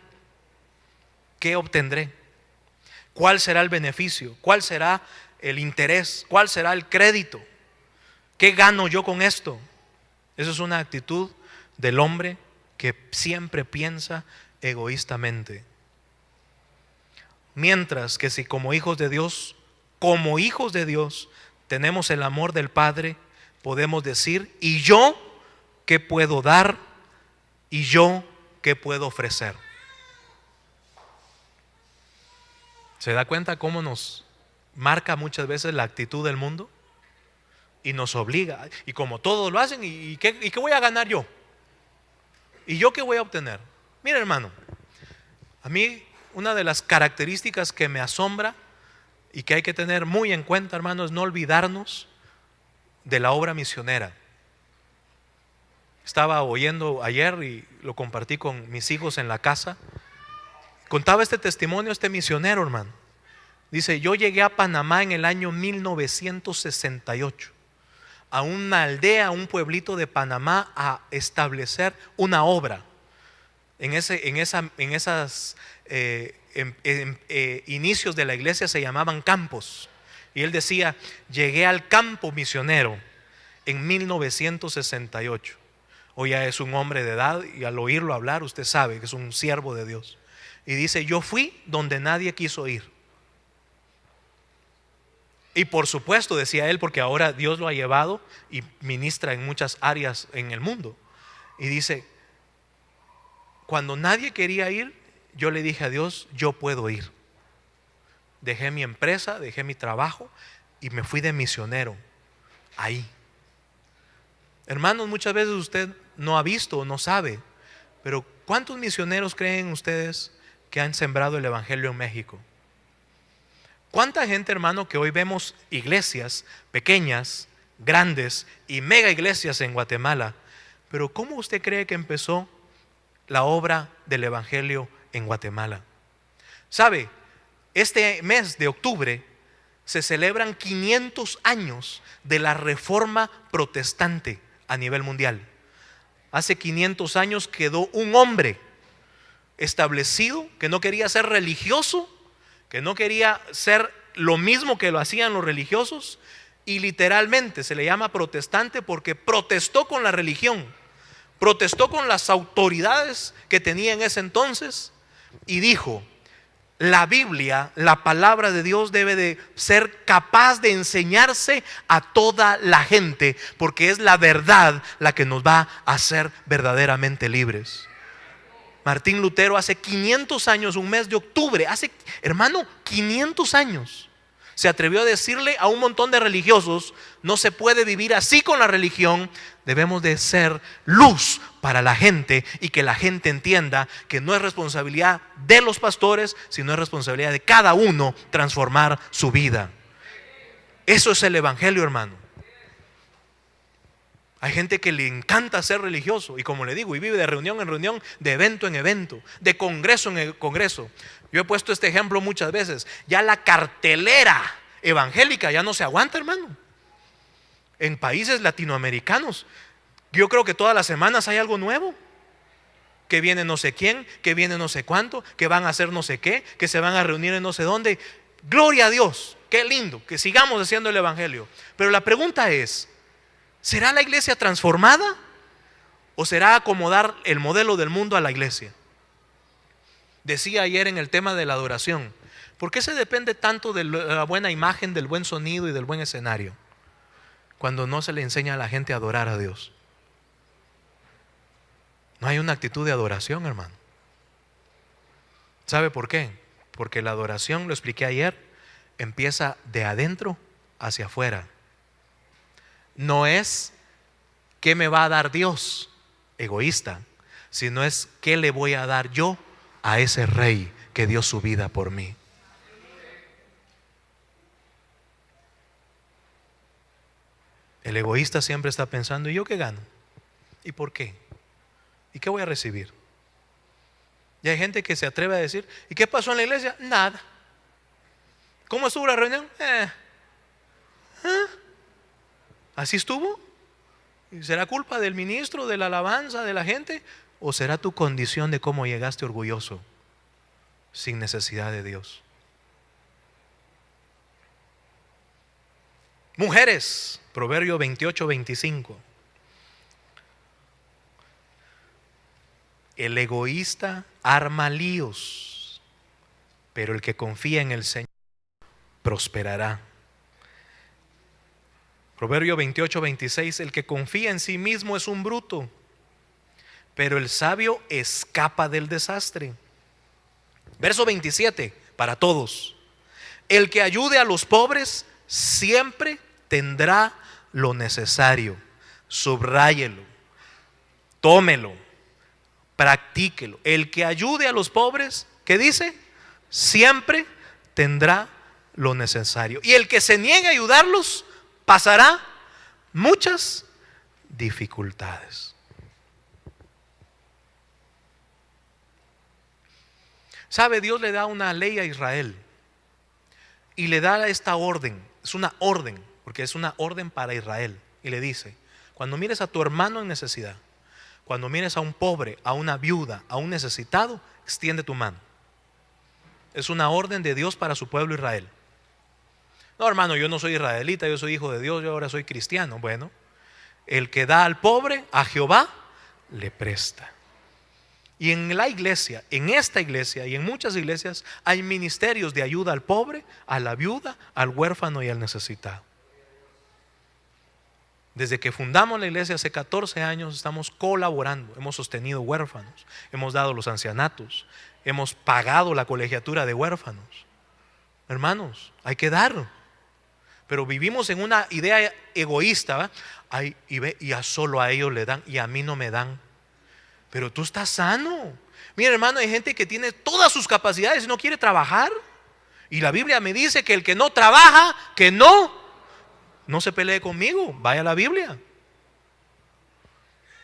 ¿Qué obtendré? ¿Cuál será el beneficio? ¿Cuál será el interés? ¿Cuál será el crédito? ¿Qué gano yo con esto? Esa es una actitud del hombre que siempre piensa egoístamente. Mientras que si como hijos de Dios, tenemos el amor del Padre, podemos decir, ¿y yo qué puedo dar? ¿Y yo qué puedo ofrecer? ¿Se da cuenta cómo nos marca muchas veces la actitud del mundo? Y nos obliga. Y como todos lo hacen, ¿y qué voy a ganar yo? ¿Y yo qué voy a obtener? Mira, hermano, a mí una de las características que me asombra y que hay que tener muy en cuenta, hermanos, no olvidarnos de la obra misionera. Estaba oyendo ayer y lo compartí con mis hijos en la casa. Contaba este testimonio este misionero, hermano. Dice: yo llegué a Panamá en el año 1968 a una aldea, a un pueblito de Panamá, a establecer una obra. En esas inicios de la iglesia se llamaban campos. Y él decía: llegué al campo misionero en 1968. Hoy ya es un hombre de edad y al oírlo hablar usted sabe que es un siervo de Dios. Y dice: yo fui donde nadie quiso ir. Y por supuesto, decía él, porque ahora Dios lo ha llevado y ministra en muchas áreas en el mundo. Y dice: cuando nadie quería ir, yo le dije a Dios: yo puedo ir. Dejé mi empresa, dejé mi trabajo y me fui de misionero ahí. Hermanos, muchas veces usted no ha visto o no sabe, pero ¿cuántos misioneros creen ustedes que han sembrado el evangelio en México? ¿Cuánta gente, hermano, que hoy vemos iglesias pequeñas, grandes y mega iglesias en Guatemala? Pero ¿cómo usted cree que empezó la obra del evangelio en Guatemala? ¿Sabe? Este mes de octubre se celebran 500 años de la Reforma Protestante a nivel mundial. Hace 500 años quedó un hombre establecido que no quería ser religioso, que no quería ser lo mismo que lo hacían los religiosos, y literalmente se le llama protestante porque protestó con la religión, protestó con las autoridades que tenía en ese entonces y dijo: la Biblia, la palabra de Dios, debe de ser capaz de enseñarse a toda la gente, porque es la verdad la que nos va a hacer verdaderamente libres. Martín Lutero hace 500 años, un mes de octubre, hace, hermano, 500 años, se atrevió a decirle a un montón de religiosos: no se puede vivir así con la religión, debemos de ser luz para la gente y que la gente entienda que no es responsabilidad de los pastores, sino es responsabilidad de cada uno transformar su vida. Eso es el evangelio, hermano. Hay gente que le encanta ser religioso y, como le digo, y vive de reunión en reunión, de evento en evento, de congreso en congreso. Yo he puesto este ejemplo muchas veces. Ya la cartelera evangélica ya no se aguanta, hermano. En países latinoamericanos, yo creo que todas las semanas hay algo nuevo. Que viene no sé quién, que viene no sé cuánto, que van a hacer no sé qué, que se van a reunir en no sé dónde. Gloria a Dios, qué lindo, que sigamos haciendo el evangelio. Pero la pregunta es: ¿será la iglesia transformada o será acomodar el modelo del mundo a la iglesia? Decía ayer en el tema de la adoración: ¿por qué se depende tanto de la buena imagen, del buen sonido y del buen escenario, cuando no se le enseña a la gente a adorar a Dios? No hay una actitud de adoración, hermano. ¿Sabe por qué? Porque la adoración, lo expliqué ayer, empieza de adentro hacia afuera. No es qué me va a dar Dios, egoísta, sino es qué le voy a dar yo a ese rey que dio su vida por mí. El egoísta siempre está pensando: ¿y yo qué gano? ¿Y por qué? ¿Y qué voy a recibir? Y hay gente que se atreve a decir: ¿y qué pasó en la iglesia? Nada. ¿Cómo estuvo la reunión? ¿Así estuvo? ¿Y será culpa del ministro, de la alabanza, de la gente? ¿O será tu condición de cómo llegaste orgulloso, sin necesidad de Dios? Mujeres, Proverbio 28-25. El egoísta arma líos, pero el que confía en el Señor prosperará. Proverbio 28-26. El que confía en sí mismo es un bruto, pero el sabio escapa del desastre. Verso 27, para todos: el que ayude a los pobres siempre tendrá lo necesario. Subráyelo, tómelo, practíquelo. El que ayude a los pobres, ¿qué dice? Siempre tendrá lo necesario. Y el que se niegue a ayudarlos pasará muchas dificultades. ¿Sabe? Dios le da una ley a Israel y le da esta orden. Es una orden, porque es una orden para Israel. Y le dice: cuando mires a tu hermano en necesidad, cuando mires a un pobre, a una viuda, a un necesitado, extiende tu mano. Es una orden de Dios para su pueblo Israel. No, hermano, yo no soy israelita, yo soy hijo de Dios, yo ahora soy cristiano. Bueno, el que da al pobre, a Jehová le presta. Y en la iglesia, en esta iglesia y en muchas iglesias, hay ministerios de ayuda al pobre, a la viuda, al huérfano y al necesitado. Desde que fundamos la iglesia hace 14 años estamos colaborando. Hemos sostenido huérfanos, hemos dado los ancianatos, hemos pagado la colegiatura de huérfanos. Hermanos, hay que dar. Pero vivimos en una idea egoísta, ¿va? Ay, y a solo a ellos le dan y a mí no me dan. Pero tú estás sano. Mira, hermano, hay gente que tiene todas sus capacidades y no quiere trabajar. Y la Biblia me dice que el que no trabaja, que no se pelee conmigo. Vaya a la Biblia.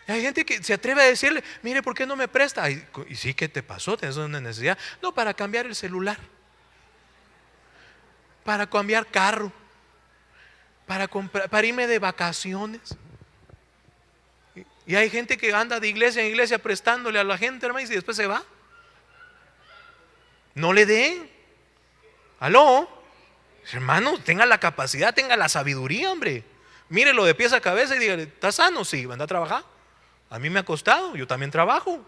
Hay gente que se atreve a decirle: mire, ¿por qué no me presta? Ay, y sí, ¿qué te pasó? ¿Tienes una necesidad? No, para cambiar el celular, para cambiar carro, para irme de vacaciones. Y hay gente que anda de iglesia en iglesia prestándole a la gente, hermano, y después se va. No le dé. Aló, hermano, tenga la capacidad, tenga la sabiduría, hombre. Mírelo de pies a cabeza y dígale: ¿está sano? Sí, anda a trabajar. A mí me ha costado, yo también trabajo.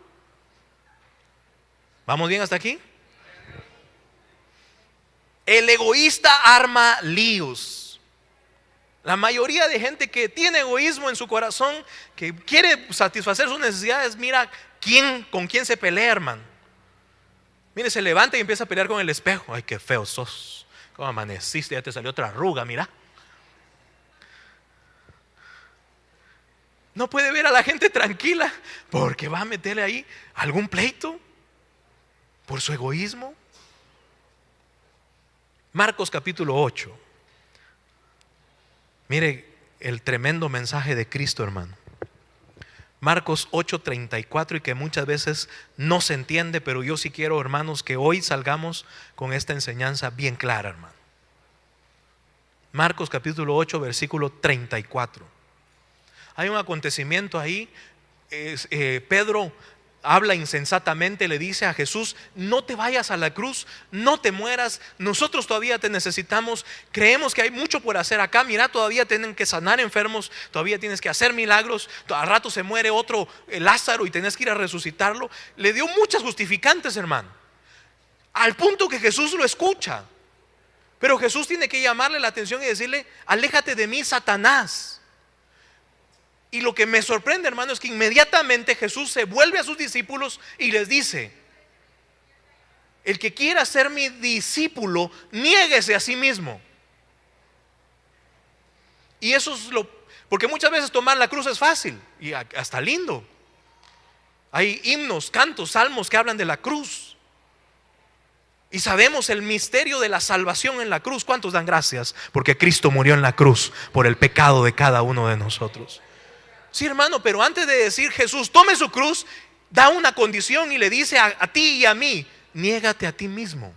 ¿Vamos bien hasta aquí? El egoísta arma líos. La mayoría de gente que tiene egoísmo en su corazón, que quiere satisfacer sus necesidades, mira con quién se pelea, hermano. Mire, se levanta y empieza a pelear con el espejo. Ay, qué feo sos. ¿Cómo amaneciste? Ya te salió otra arruga, mira. No puede ver a la gente tranquila porque va a meterle ahí algún pleito por su egoísmo. Marcos capítulo 8. Mire el tremendo mensaje de Cristo, hermano. Marcos 8:34, y que muchas veces no se entiende, pero yo sí quiero, hermanos, que hoy salgamos con esta enseñanza bien clara, hermano. Marcos capítulo 8, versículo 34. Hay un acontecimiento ahí. Pedro habla insensatamente, le dice a Jesús: no te vayas a la cruz, no te mueras, nosotros todavía te necesitamos, creemos que hay mucho por hacer acá, mira, todavía tienen que sanar enfermos, todavía tienes que hacer milagros, al rato se muere otro Lázaro y tenés que ir a resucitarlo. Le dio muchas justificantes, hermano, al punto que Jesús lo escucha. Pero Jesús tiene que llamarle la atención y decirle: aléjate de mí, Satanás. Y lo que me sorprende, hermano, es que inmediatamente Jesús se vuelve a sus discípulos y les dice: el que quiera ser mi discípulo, niéguese a sí mismo. Y eso es porque muchas veces tomar la cruz es fácil y hasta lindo. Hay himnos, cantos, salmos que hablan de la cruz. Y sabemos el misterio de la salvación en la cruz. ¿Cuántos dan gracias? Porque Cristo murió en la cruz por el pecado de cada uno de nosotros. Sí, hermano, pero antes de decir Jesús tome su cruz, da una condición y le dice a ti y a mí: niégate a ti mismo.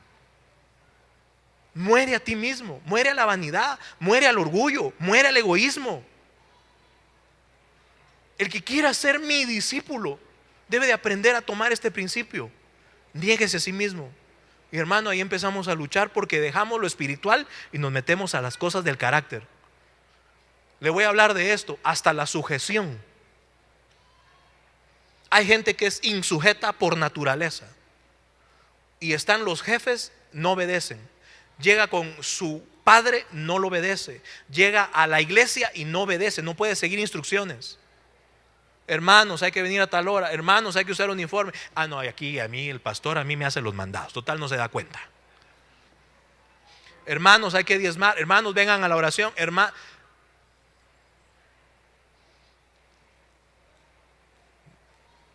Muere a ti mismo, muere a la vanidad, muere al orgullo, muere al egoísmo. El que quiera ser mi discípulo debe de aprender a tomar este principio: niéguese a sí mismo. Y hermano, ahí empezamos a luchar porque dejamos lo espiritual y nos metemos a las cosas del carácter. Le voy a hablar de esto, hasta la sujeción. Hay gente que es insujeta por naturaleza. Y están los jefes, no obedecen. Llega con su padre, no lo obedece. Llega a la iglesia y no obedece, no puede seguir instrucciones. Hermanos, hay que venir a tal hora. Hermanos, hay que usar uniforme. Ah, no, aquí a mí el pastor a mí me hace los mandados. Total, no se da cuenta. Hermanos, hay que diezmar. Hermanos, vengan a la oración.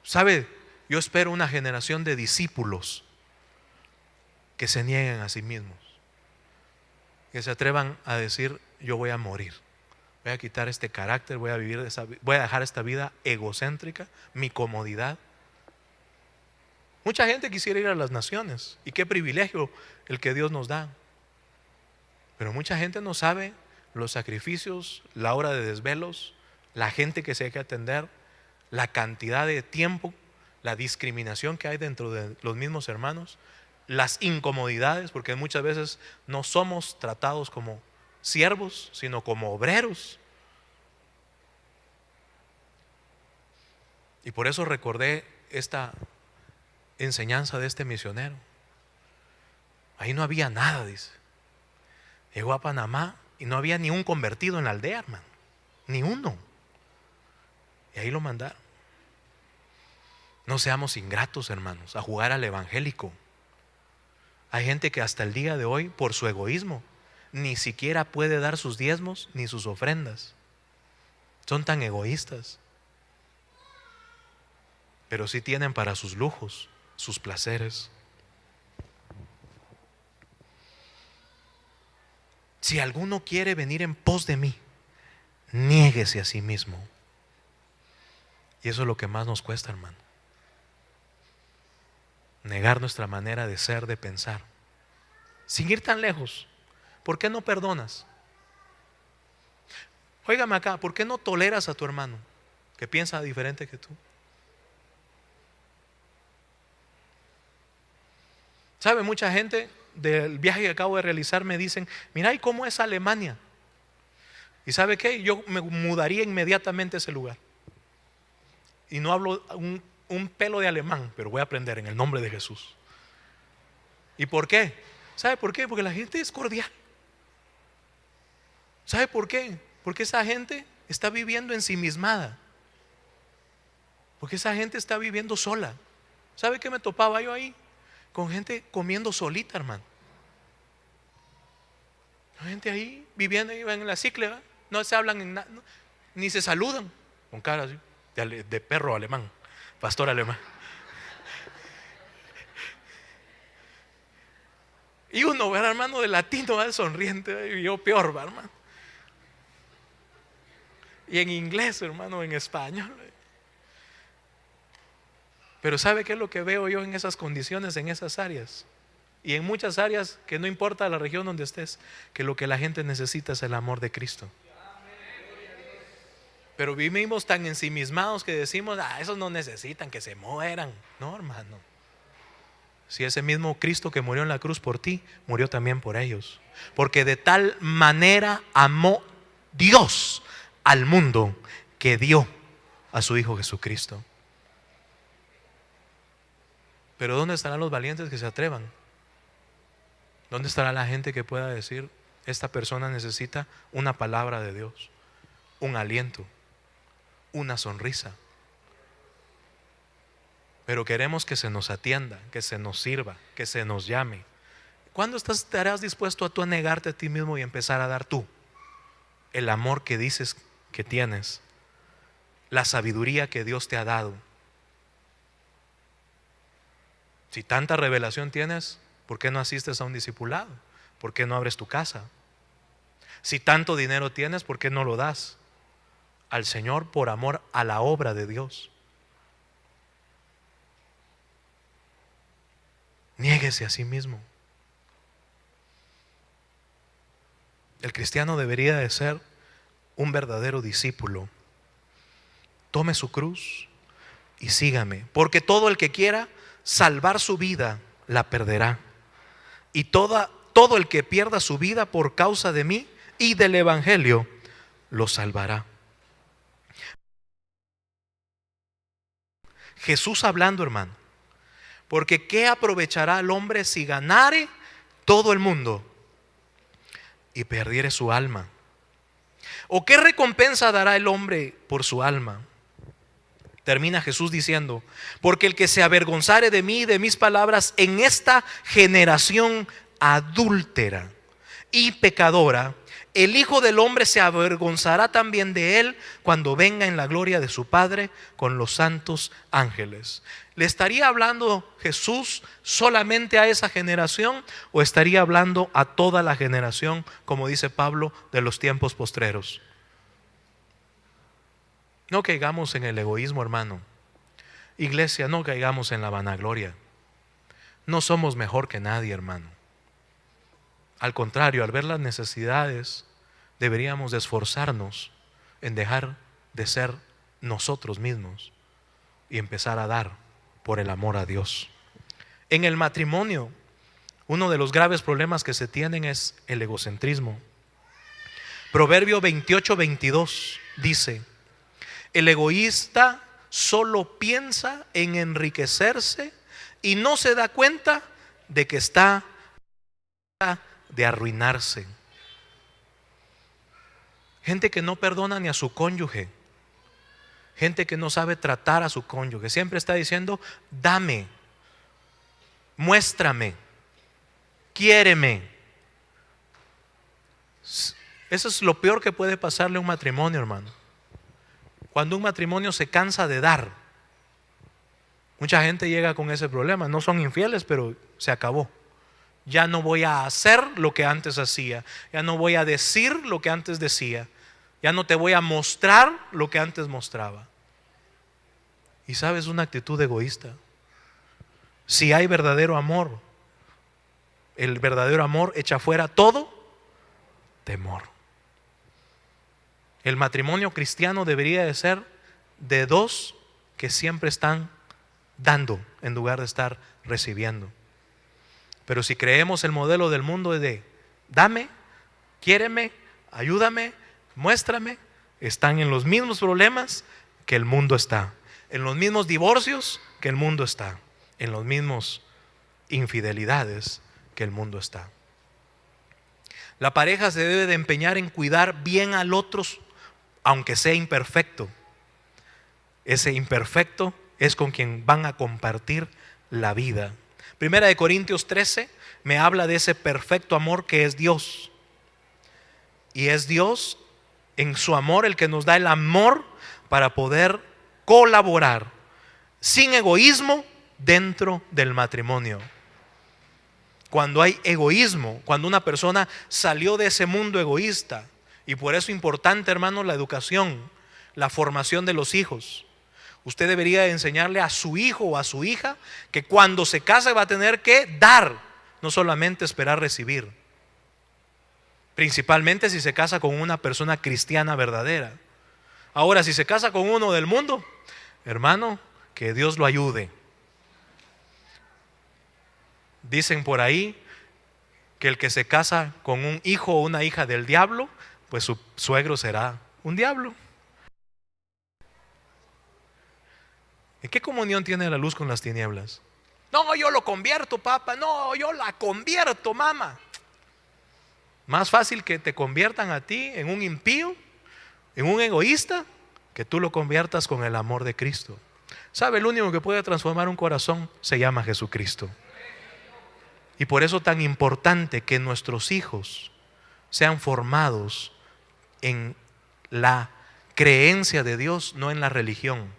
¿Sabe? Yo espero una generación de discípulos que se nieguen a sí mismos. que se atrevan a decir: yo voy a morir, voy a quitar este carácter, voy a dejar esta vida egocéntrica, mi comodidad. Mucha gente quisiera ir a las naciones, y qué privilegio el que Dios nos da. Pero mucha gente no sabe los sacrificios, la hora de desvelos, la gente que se hay que atender, la cantidad de tiempo, la discriminación que hay dentro de los mismos hermanos, las incomodidades, porque muchas veces no somos tratados como siervos, sino como obreros. Y por eso recordé esta enseñanza de este misionero. Ahí no había nada, dice. Llegó a Panamá y no había ni un convertido en la aldea, hermano, ni uno. Y ahí lo mandaron. No seamos ingratos, hermanos, a jugar al evangélico. Hay gente que hasta el día de hoy, por su egoísmo, ni siquiera puede dar sus diezmos ni sus ofrendas. Son tan egoístas. Pero sí tienen para sus lujos, sus placeres. Si alguno quiere venir en pos de mí, niéguese a sí mismo. Y eso es lo que más nos cuesta, hermano. Negar nuestra manera de ser, de pensar. Sin ir tan lejos, ¿por qué no perdonas? Óigame acá, ¿por qué no toleras a tu hermano que piensa diferente que tú? ¿Sabe? Mucha gente del viaje que acabo de realizar me dicen: mira, ¿y cómo es Alemania? ¿Y sabe qué? Yo me mudaría inmediatamente a ese lugar. Y no hablo un pelo de alemán, pero voy a aprender en el nombre de Jesús. ¿Y por qué? ¿Sabe por qué? Porque la gente es cordial. ¿Sabe por qué? Porque esa gente está viviendo ensimismada. Porque esa gente está viviendo sola. ¿Sabe qué me topaba yo ahí? Con gente comiendo solita, hermano. La gente ahí viviendo, ahí en la cicla, ¿verdad? No se hablan en nada, ni se saludan, con cara así, de perro alemán, pastor alemán. Y uno, ¿verdad, hermano? De latino, ¿verdad? Sonriente, y yo peor, ¿verdad, hermano? Y en inglés, hermano, en español. Pero ¿sabe qué es lo que veo yo en esas condiciones, en esas áreas? Y en muchas áreas, que no importa la región donde estés, que lo que la gente necesita es el amor de Cristo. Pero vivimos tan ensimismados que decimos: esos no necesitan, que se mueran. No, hermano. Si ese mismo Cristo que murió en la cruz por ti, murió también por ellos. Porque de tal manera amó Dios al mundo, que dio a su Hijo Jesucristo. Pero ¿dónde estarán los valientes que se atrevan? ¿Dónde estará la gente que pueda decir: esta persona necesita una palabra de Dios, un aliento, una sonrisa? Pero queremos que se nos atienda, que se nos sirva, que se nos llame. ¿Cuándo estarás dispuesto a tú a negarte a ti mismo y empezar a dar tú el amor que dices que tienes, la sabiduría que Dios te ha dado? Si tanta revelación tienes, ¿por qué no asistes a un discipulado? ¿Por qué no abres tu casa? Si tanto dinero tienes, ¿por qué no lo das al Señor por amor a la obra de Dios? Niéguese a sí mismo. El cristiano debería de ser un verdadero discípulo. Tome su cruz y sígame, porque todo el que quiera salvar su vida la perderá, y todo el que pierda su vida por causa de mí y del evangelio lo salvará. Jesús hablando, hermano. Porque ¿qué aprovechará el hombre si ganare todo el mundo y perdiere su alma? ¿O qué recompensa dará el hombre por su alma? Termina Jesús diciendo: porque el que se avergonzare de mí y de mis palabras en esta generación adúltera y pecadora, el Hijo del Hombre se avergonzará también de él cuando venga en la gloria de su Padre con los santos ángeles. ¿Le estaría hablando Jesús solamente a esa generación o estaría hablando a toda la generación, como dice Pablo, de los tiempos postreros? No caigamos en el egoísmo, hermano. Iglesia, no caigamos en la vanagloria. No somos mejor que nadie, hermano. Al contrario, al ver las necesidades, deberíamos de esforzarnos en dejar de ser nosotros mismos y empezar a dar por el amor a Dios. En el matrimonio, uno de los graves problemas que se tienen es el egocentrismo. Proverbio 28:22 dice: el egoísta solo piensa en enriquecerse y no se da cuenta de que está de arruinarse. Gente que no perdona ni a su cónyuge, gente que no sabe tratar a su cónyuge, siempre está diciendo: dame, muéstrame, quiéreme. Eso es lo peor que puede pasarle a un matrimonio, hermano. Cuando un matrimonio se cansa de dar, mucha gente llega con ese problema. No son infieles, pero se acabó. Ya no voy a hacer lo que antes hacía, ya no voy a decir lo que antes decía, ya no te voy a mostrar lo que antes mostraba. Y sabes, una actitud egoísta. Si hay verdadero amor, el verdadero amor echa fuera todo temor. El matrimonio cristiano debería de ser de dos que siempre están dando en lugar de estar recibiendo. Pero si creemos el modelo del mundo de dame, quiéreme, ayúdame, muéstrame, están en los mismos problemas que el mundo está, en los mismos divorcios que el mundo está, en los mismos infidelidades que el mundo está. La pareja se debe de empeñar en cuidar bien al otro, aunque sea imperfecto. Ese imperfecto es con quien van a compartir la vida. Primera de Corintios 13 me habla de ese perfecto amor que es Dios. Y es Dios en su amor el que nos da el amor para poder colaborar sin egoísmo dentro del matrimonio. Cuando hay egoísmo, cuando una persona salió de ese mundo egoísta, y por eso es importante, hermano, la educación, la formación de los hijos. Usted debería enseñarle a su hijo o a su hija que cuando se case va a tener que dar, no solamente esperar recibir. Principalmente si se casa con una persona cristiana verdadera. Ahora, si se casa con uno del mundo, hermano, que Dios lo ayude. Dicen por ahí que el que se casa con un hijo o una hija del diablo, pues su suegro será un diablo. ¿En qué comunión tiene la luz con las tinieblas? No, yo lo convierto, papá. No, yo la convierto, mamá. Más fácil que te conviertan a ti en un impío, en un egoísta, que tú lo conviertas con el amor de Cristo. ¿Sabe? El único que puede transformar un corazón se llama Jesucristo. Y por eso tan importante que nuestros hijos sean formados en la creencia de Dios, no en la religión.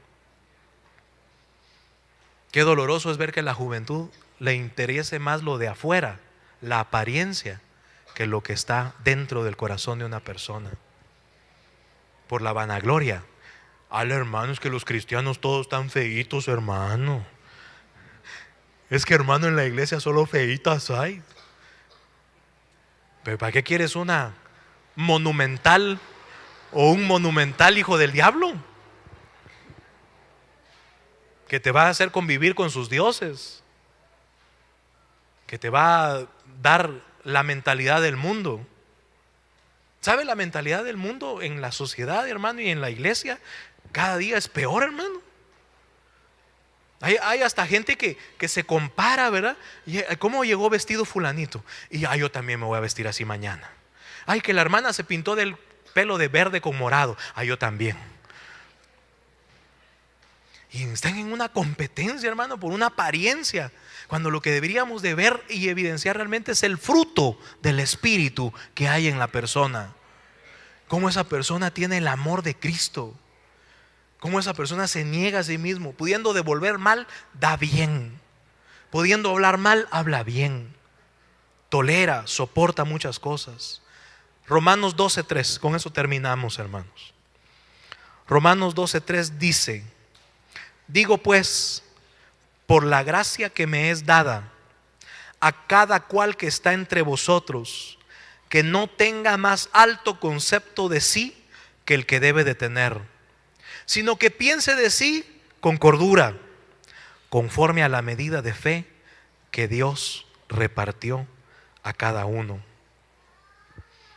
Qué doloroso es ver que a la juventud le interese más lo de afuera, la apariencia, que lo que está dentro del corazón de una persona. Por la vanagloria. Al hermano, es que los cristianos todos están feitos, hermano. Es que, hermano, en la iglesia solo feitas hay. ¿Pero para qué quieres una monumental o un monumental hijo del diablo? Que te va a hacer convivir con sus dioses, que te va a dar la mentalidad del mundo. ¿Sabe? La mentalidad del mundo en la sociedad, hermano, y en la iglesia cada día es peor, hermano. Hay hasta gente que se compara, ¿verdad? ¿Cómo llegó vestido fulanito? Y yo también me voy a vestir así mañana. Ay, que la hermana se pintó del pelo de verde con morado. Yo también. Y están en una competencia, hermano, por una apariencia, cuando lo que deberíamos de ver y evidenciar realmente es el fruto del Espíritu que hay en la persona. cómo esa persona tiene el amor de Cristo, cómo esa persona se niega a sí mismo, pudiendo devolver mal, da bien, pudiendo hablar mal, habla bien, tolera, soporta muchas cosas. Romanos 12:3, con eso terminamos, hermanos. Romanos 12:3 dice: digo pues, por la gracia que me es dada, a cada cual que está entre vosotros, que no tenga más alto concepto de sí que el que debe de tener, sino que piense de sí con cordura, conforme a la medida de fe que Dios repartió a cada uno.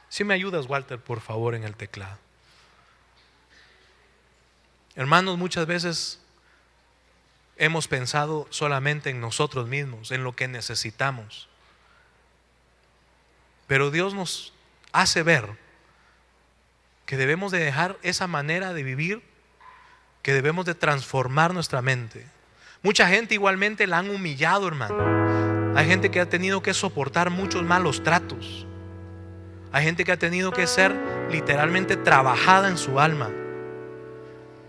Si me ayudas, Walter, por favor, en el teclado. Hermanos, muchas veces hemos pensado solamente en nosotros mismos, en lo que necesitamos. Pero Dios nos hace ver que debemos de dejar esa manera de vivir, que debemos de transformar nuestra mente. Mucha gente igualmente la han humillado, hermano. Hay gente que ha tenido que soportar muchos malos tratos. Hay gente que ha tenido que ser literalmente trabajada en su alma.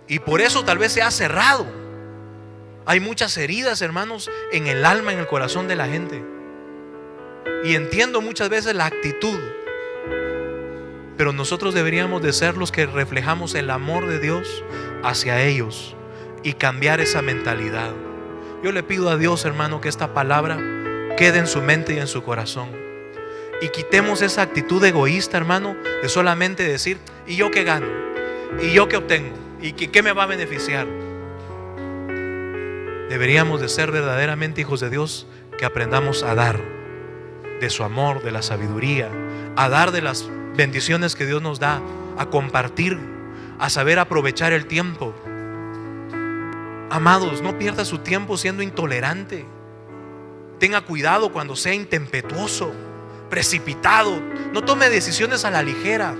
Y por eso tal vez se ha cerrado. Hay muchas heridas, hermanos, en el alma, en el corazón de la gente. Y entiendo muchas veces la actitud, pero nosotros deberíamos de ser los que reflejamos el amor de Dios hacia ellos y cambiar esa mentalidad. Yo le pido a Dios, hermano, que esta palabra quede en su mente y en su corazón. Y quitemos esa actitud egoísta, hermano, de solamente decir: ¿y yo qué gano? ¿Y yo qué obtengo? ¿Y qué me va a beneficiar? Deberíamos de ser verdaderamente hijos de Dios, que aprendamos a dar de su amor, de la sabiduría, a dar de las bendiciones que Dios nos da, a compartir, a saber aprovechar el tiempo. Amados, no pierda su tiempo siendo intolerante. Tenga cuidado cuando sea intempetuoso, precipitado. No tome decisiones a la ligera.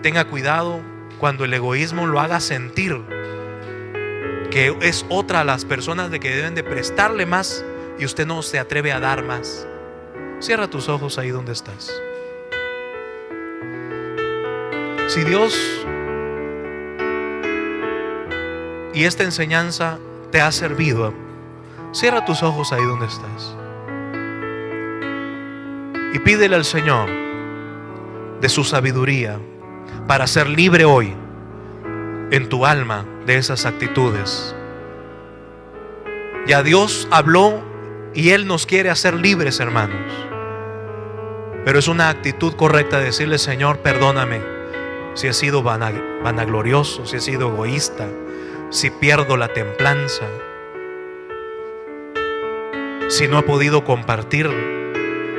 Tenga cuidado cuando el egoísmo lo haga sentir que es otra a las personas de que deben de prestarle más y usted no se atreve a dar más. Cierra tus ojos ahí donde estás. Si Dios y esta enseñanza te ha servido, cierra tus ojos ahí donde estás y pídele al Señor de su sabiduría para ser libre hoy en tu alma de esas actitudes. Ya Dios habló y Él nos quiere hacer libres, hermanos. Pero es una actitud correcta decirle: Señor, perdóname si he sido vanaglorioso, si he sido egoísta, si pierdo la templanza, si no he podido compartir,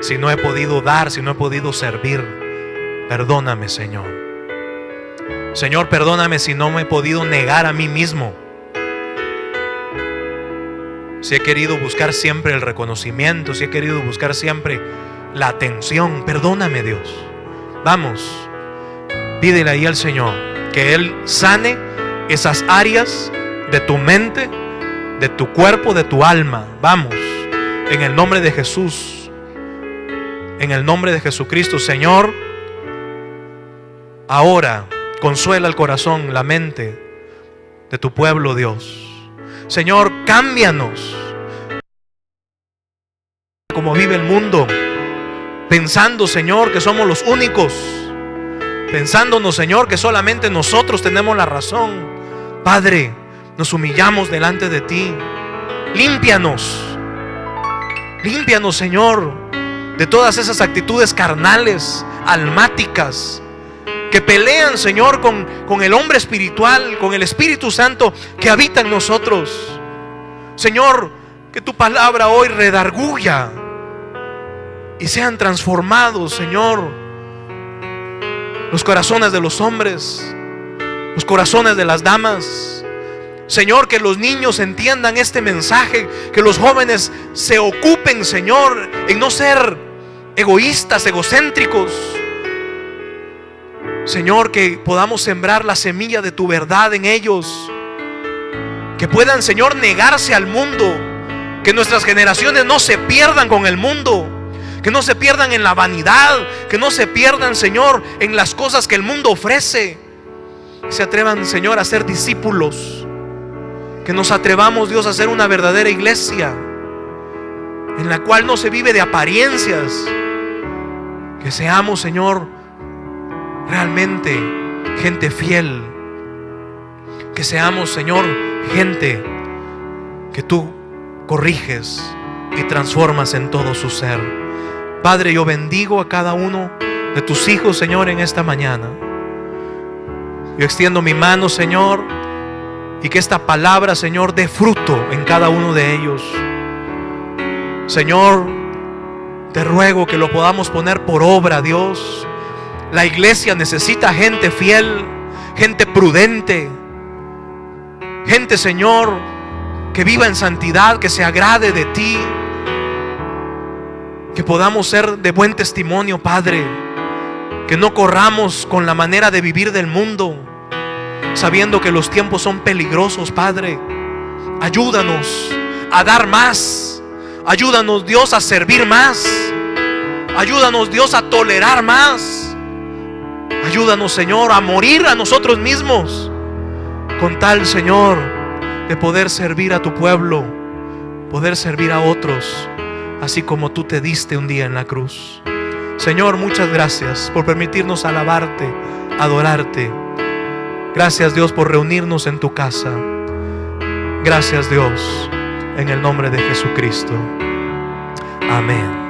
si no he podido dar, si no he podido servir. Perdóname, Señor. Señor, perdóname si no me he podido negar a mí mismo, si he querido buscar siempre el reconocimiento, si he querido buscar siempre la atención. Perdóname, Dios. Vamos, pídele ahí al Señor que Él sane esas áreas de tu mente, de tu cuerpo, de tu alma. Vamos, en el nombre de Jesús, en el nombre de Jesucristo. Señor, ahora consuela el corazón, la mente de tu pueblo, Dios. Señor, cámbianos como vive el mundo, pensando, Señor, que somos los únicos, pensándonos, Señor, que solamente nosotros tenemos la razón. Padre, nos humillamos delante de ti. Límpianos, Señor, de todas esas actitudes carnales, almáticas, que pelean, Señor, con el hombre espiritual, con el Espíritu Santo que habita en nosotros. Señor, que tu palabra hoy redarguya y sean transformados, Señor, los corazones de los hombres, los corazones de las damas. Señor, que los niños entiendan este mensaje, que los jóvenes se ocupen, Señor, en no ser egoístas, egocéntricos. Señor, que podamos sembrar la semilla de tu verdad en ellos, que puedan, Señor, negarse al mundo, que nuestras generaciones no se pierdan con el mundo, Que no se pierdan en la vanidad, que no se pierdan, Señor, en las cosas que el mundo ofrece. Se atrevan, Señor, a ser discípulos. Que nos atrevamos, Dios, a ser una verdadera iglesia en la cual no se vive de apariencias. Que seamos, Señor, realmente gente fiel. Que seamos, Señor, gente que tú corriges y transformas en todo su ser. Padre, yo bendigo a cada uno de tus hijos, Señor, en esta mañana. Yo extiendo mi mano, Señor, y que esta palabra, Señor, dé fruto en cada uno de ellos. Señor, te ruego que lo podamos poner por obra, Dios. La iglesia necesita gente fiel, gente prudente, gente, Señor, que viva en santidad, que se agrade de ti. Que podamos ser de buen testimonio, Padre. Que no corramos con la manera de vivir del mundo, sabiendo que los tiempos son peligrosos, Padre. Ayúdanos a dar más. Ayúdanos, Dios, a servir más. Ayúdanos, Dios, a tolerar más. Ayúdanos, Señor, a morir a nosotros mismos, con tal, Señor, de poder servir a tu pueblo, poder servir a otros, así como tú te diste un día en la cruz. Señor, muchas gracias por permitirnos alabarte, adorarte. Gracias, Dios, por reunirnos en tu casa. Gracias, Dios, en el nombre de Jesucristo. Amén.